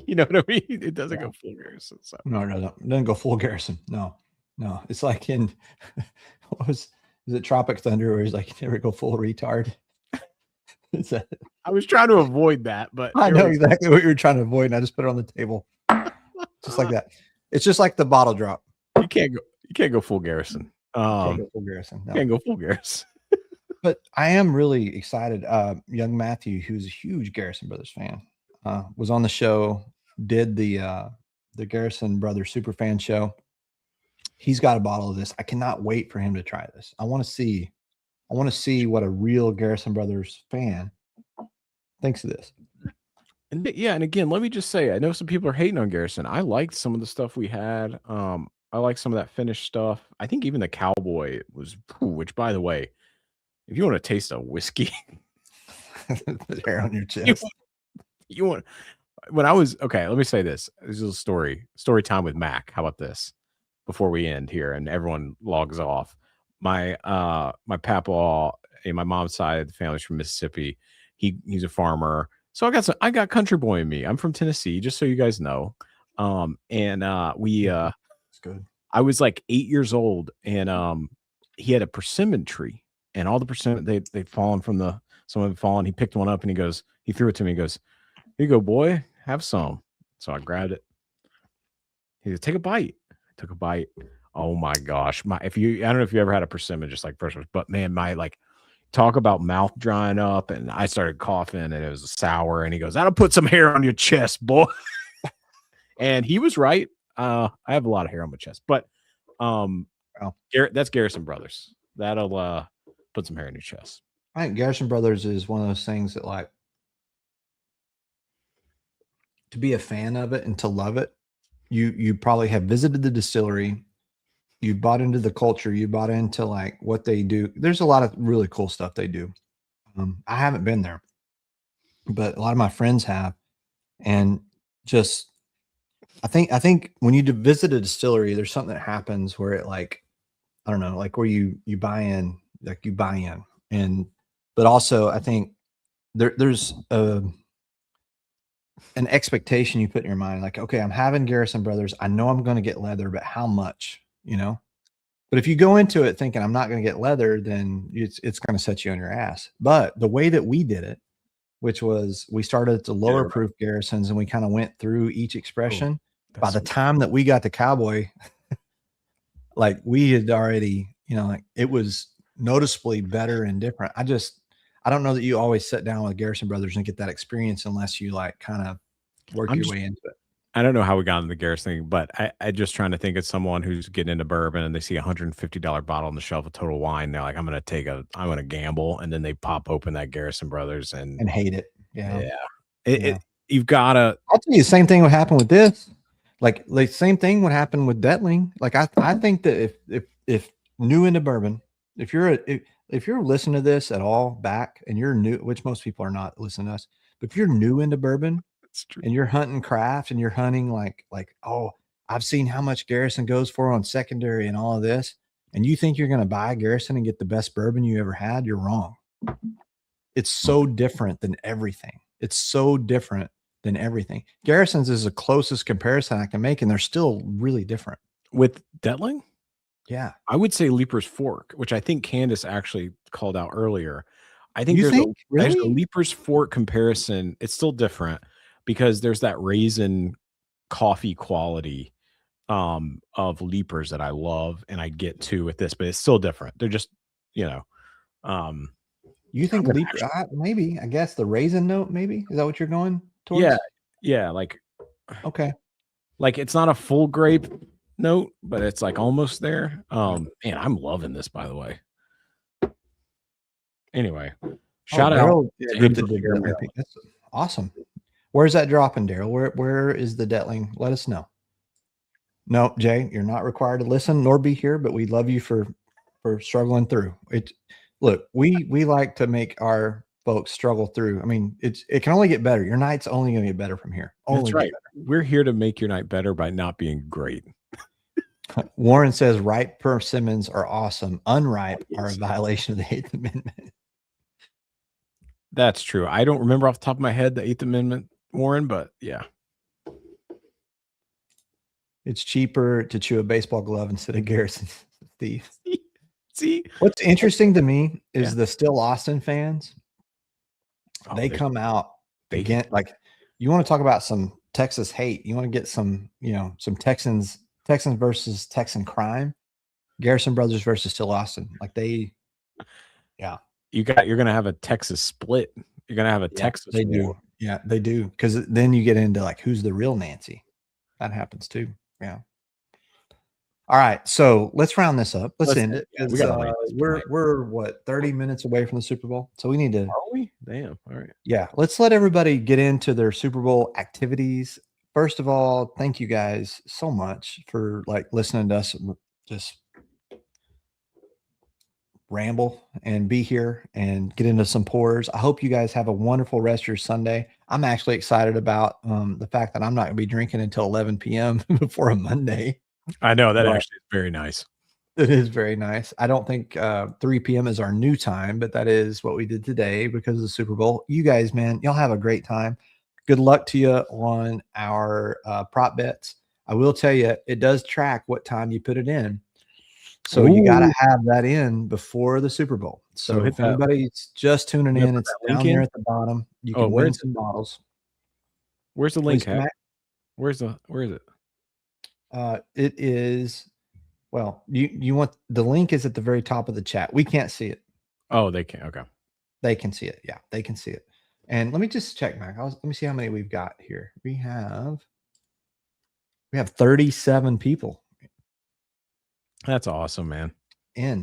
You know what I mean? It doesn't go full Garrison. So. No, it doesn't go full Garrison. No. It's like in is it Tropic Thunder where he's like, you never go full retard. I was trying to avoid that, but I know exactly what you were trying to avoid, and I just put it on the table. Just like that. It's just like the bottle drop. You can't go full Garrison. Can't go full Garrison. No. Can't go full Garrison. But I am really excited. Young Matthew, who's a huge Garrison Brothers fan, was on the show, did the Garrison Brothers super fan show. He's got a bottle of this. I cannot wait for him to try this. I want to see what a real Garrison Brothers fan thinks of this. And again, let me just say, I know some people are hating on Garrison. I liked some of the stuff we had. I like some of that finished stuff. I think even the Cowboy was, which by the way, if you want to taste a whiskey, the hair on your chest. You want when I was okay. Let me say this. This is a story time with Mac. How about this? Before we end here and everyone logs off, my papa, my mom's side of the family's from Mississippi. He's a farmer, so I got country boy in me. I'm from Tennessee, just so you guys know. It's good. I was like 8 years old, and he had a persimmon tree, and all the persimmon they'd fallen from some of them fallen. He picked one up and he threw it to me. He goes, "Here you go, boy, have some." So I grabbed it. He said, "Take a bite." I took a bite. Oh my gosh. I don't know if you ever had a persimmon just like first, but man, talk about mouth drying up, and I started coughing and it was sour, and he goes, "That'll put some hair on your chest, boy." And he was right. I have a lot of hair on my chest, but that's Garrison Brothers. That'll put some hair on your chest. I think Garrison Brothers is one of those things that, like, to be a fan of it and to love it, you probably have visited the distillery, you bought into the culture, you bought into like what they do. There's a lot of really cool stuff they do. I haven't been there, but a lot of my friends have, and just I think when you visit a distillery, there's something that happens where it, like, I don't know, like where you buy in, but also I think there's an expectation you put in your mind, like, okay, I'm having Garrison Brothers. I know I'm going to get leather, but how much, But if you go into it thinking I'm not going to get leather, then it's going to set you on your ass. But the way that we did it, which was we started at the lower proof Garrisons and we kind of went through each expression. By the time that we got to Cowboy, like we had already, like it was noticeably better and different. I don't know that you always sit down with Garrison Brothers and get that experience unless you like kind of work your way into it. I don't know how we got into the Garrison thing, but I just trying to think of someone who's getting into bourbon and they see $150 bottle on the shelf of Total Wine. They're like, I'm going to gamble. And then they pop open that Garrison Brothers and hate it. Yeah. You've got to, I'll tell you the same thing would happen with this. Like same thing would happen with Detling. Like I think that if new into bourbon, if you're listening to this at all back and you're new, which most people are not listening to us, but if you're new into bourbon and you're hunting craft and you're hunting like, oh, I've seen how much Garrison goes for on secondary and all of this, and you think you're going to buy Garrison and get the best bourbon you ever had, you're wrong. It's so different than everything. Garrison's is the closest comparison I can make, and they're still really different. With Detling? Yeah. I would say Leaper's Fork, which I think Candace actually called out earlier. I think there's a Leaper's Fork comparison. It's still different, because there's that raisin coffee quality of leapers that I love and I get to with this, but it's still different. They're just, um You think leaper? Maybe. I guess the raisin note. Maybe is that what you're going towards? yeah, like Okay. like it's not a full grape note, but it's like almost there. Man, I'm loving this, by the way. Anyway, shout out Daryl. to Yeah, Angel Jeremy. that's awesome. Where's that dropping, Daryl? Where is the Detling? Let us know. No, Jay, you're not required to listen nor be here, but we love you for struggling through it. Look, we like to make our folks struggle through. I mean, it can only get better. Your night's only going to get better from here. That's right. We're here to make your night better by not being great. Warren says ripe persimmons are awesome. Unripe are a violation of the 8th Amendment. That's true. I don't remember off the top of my head the 8th Amendment, Warren, but yeah. It's cheaper to chew a baseball glove instead of Garrison, Steve. See? What's interesting to me is the Still Austin fans. They come out again. Like, you want to talk about some Texas hate. You want to get some, some Texans versus Texan crime. Garrison Brothers versus Still Austin. Like you're gonna have a Texas split. You're gonna have a Texas. They do. Yeah, they do. Because then you get into like who's the real Nancy. That happens too. Yeah. All right, so let's round this up. Let's end it. We're what 30 minutes away from the Super Bowl, so we need to. Are we? Damn. All right. Yeah, let's let everybody get into their Super Bowl activities. First of all, thank you guys so much for listening to us just ramble and be here and get into some pours. I hope you guys have a wonderful rest of your Sunday. I'm actually excited about the fact that I'm not going to be drinking until 11 p.m. before a Monday. I know that actually is very nice. It is very nice. I don't think 3 p.m. is our new time, but that is what we did today because of the Super Bowl. You guys, man, y'all have a great time. Good luck to you on our prop bets. I will tell you, it does track what time you put it in. So you got to have that in before the Super Bowl. So if anybody's just tuning in, it's down there at the bottom. You can win some bottles. Where's the link at? Where is it? It is, well, you want the link is at the very top of the chat. We can't see it. Oh, they can. Okay. They can see it. Yeah, they can see it. And let me just check, Mac. Let me see how many we've got here. We have 37 people. That's awesome, man.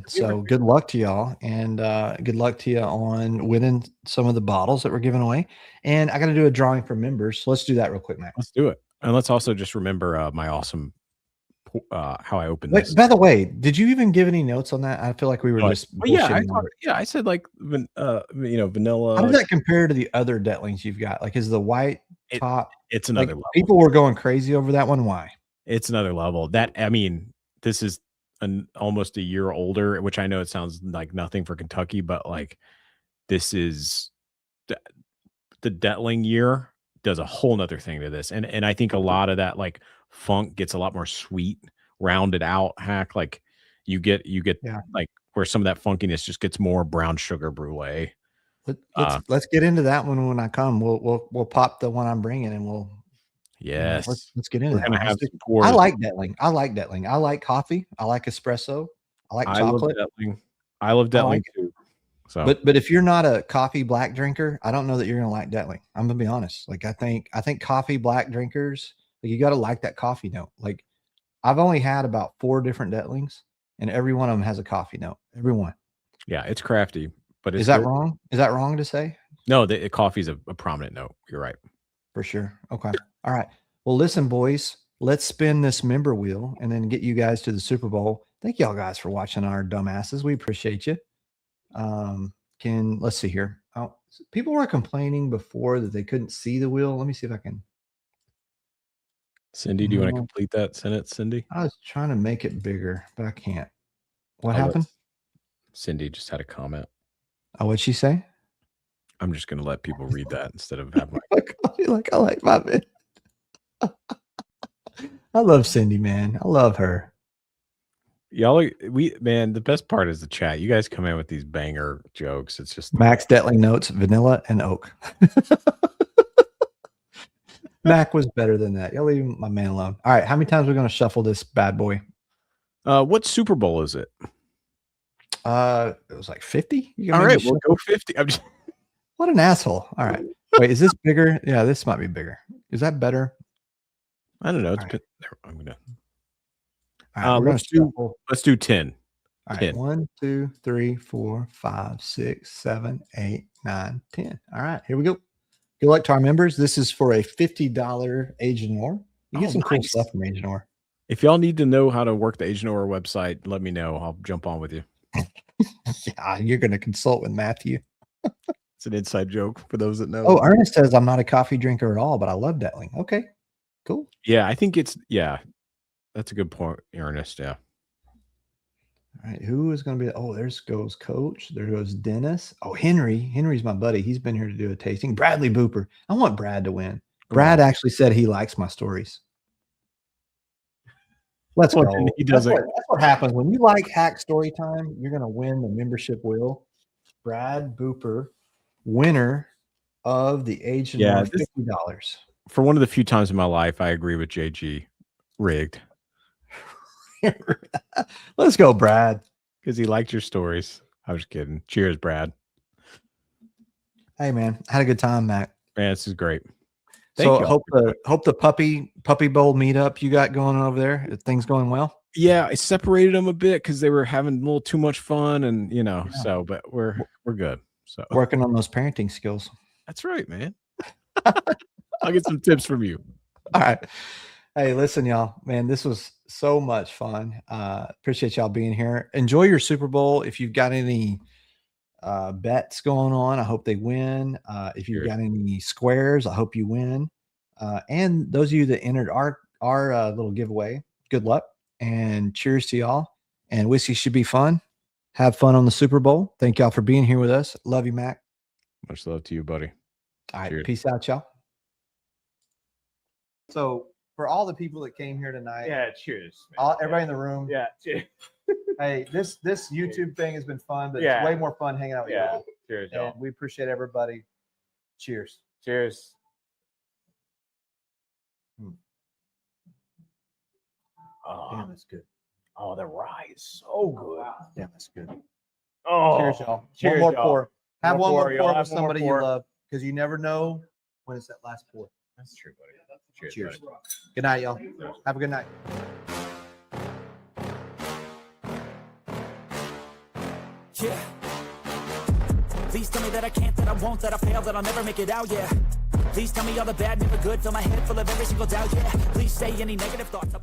So good luck to y'all, and good luck to you on winning some of the bottles that we're giving away. And I got to do a drawing for members. So let's do that real quick, Mac. Let's do it. And let's also just remember my awesome how I opened this. By the way, did you even give any notes on that? I feel like we were just I said like vanilla. How does that compare to the other Detlings you've got? Like, is the white top? It's another level. People were going crazy over that one. Why? It's another level. This is almost a year older, which I know it sounds like nothing for Kentucky, but like this is the Detling year does a whole nother thing to this. And I think a lot of that like funk gets a lot more sweet, rounded out hack. Like you get like where some of that funkiness just gets more brown sugar brulee. Let's get into that one when I come. We'll pop the one I'm bringing and we'll let's get into that. I like Detling. I like coffee. I like espresso. I like chocolate. I love Detling too. So, but if you're not a coffee black drinker, I don't know that you're gonna like Detling. I'm gonna be honest. Like I think coffee black drinkers, like you got to like that coffee note. Like I've only had about 4 different Detlings, and every one of them has a coffee note. Every one. Yeah, it's crafty, but is that wrong? Is that wrong to say? No, the coffee's a prominent note. You're right. For sure. Okay. All right. Well, listen, boys. Let's spin this member wheel and then get you guys to the Super Bowl. Thank y'all guys for watching our dumbasses. We appreciate you. Let's see here. People were complaining before that they couldn't see the wheel. Let me see if I can. Cindy, do you want to complete that sentence, Cindy? I was trying to make it bigger, but I can't. What happened? Cindy just had a comment. Oh, what'd she say? I'm just going to let people read that instead of having I like my man. I love Cindy, man. I love her. Y'all, the best part is the chat. You guys come in with these banger jokes. It's just Max Detling notes vanilla and oak. Mac was better than that. Y'all leave my man alone. All right, how many times are we going to shuffle this bad boy? What Super Bowl is it? It was like 50. All right, we'll go 50. I'm just... What an asshole. All right. Wait, is this bigger? Yeah, this might be bigger. Is that better? I don't know. It's All I'm gonna. right, Let's do 10. All 10. right, 1, 2, 3, 4, 5, 6, 7, 8, 9, 10. All right, here we go. Good luck to our members. This is for a $50 Agent Or. You get some cool stuff from Agent Or. If y'all need to know how to work the Agent Or website, let me know. I'll jump on with you. Yeah, you're going to consult with Matthew. It's an inside joke for those that know. Oh, Ernest says I'm not a coffee drinker at all, but I love Detling. Okay, cool. Yeah, I think that's a good point, Ernest. Yeah. All right, who is going to be? Oh, there goes Coach. There goes Dennis. Oh, Henry. Henry's my buddy. He's been here to do a tasting. Bradley Booper. I want Brad to win. Brad actually said he likes my stories. Let's go. He doesn't. That's what happens when you like Hack Story Time. You're going to win the membership wheel. Brad Booper, winner of the Agent Or $50. For one of the few times in my life, I agree with JG. Rigged. Let's go, Brad. Because he liked your stories. I was kidding. Cheers, Brad. Hey, man. I had a good time, Mac. Man, this is great. So hope the puppy bowl meetup you got going over there, things going well. Yeah, I separated them a bit because they were having a little too much fun, and so but we're good. So working on those parenting skills. That's right, man. I'll get some tips from you. All right. Hey, listen, y'all, man, this was so much fun. Appreciate y'all being here. Enjoy your Super Bowl. If you've got any bets going on, I hope they win. If you've got any squares, I hope you win. And those of you that entered our little giveaway, good luck and cheers to y'all. And whiskey should be fun. Have fun on the Super Bowl. Thank y'all for being here with us. Love you, Mac. Much love to you, buddy. All right. Cheers. Peace out, y'all. So for all the people that came here tonight, cheers. Everybody in the room. Yeah, cheers. Hey, this YouTube thing has been fun, but it's way more fun hanging out with y'all. Cheers, y'all. And we appreciate everybody. Cheers. Cheers. Oh, damn, that's good. Oh, the rye is so good. Damn, that's good. Oh, Cheers, y'all. Cheers, one more pour. Have one more pour Have with somebody you love, because you never know when it's that last pour. That's true, buddy. Cheers. Good night, y'all. Have a good night. Yeah. Please tell me that I can't, that I won't, that I fail, that I'll never make it out, yeah. Please tell me all the bad, never good, fill my head full of every single doubt, yeah. Please say any negative thoughts.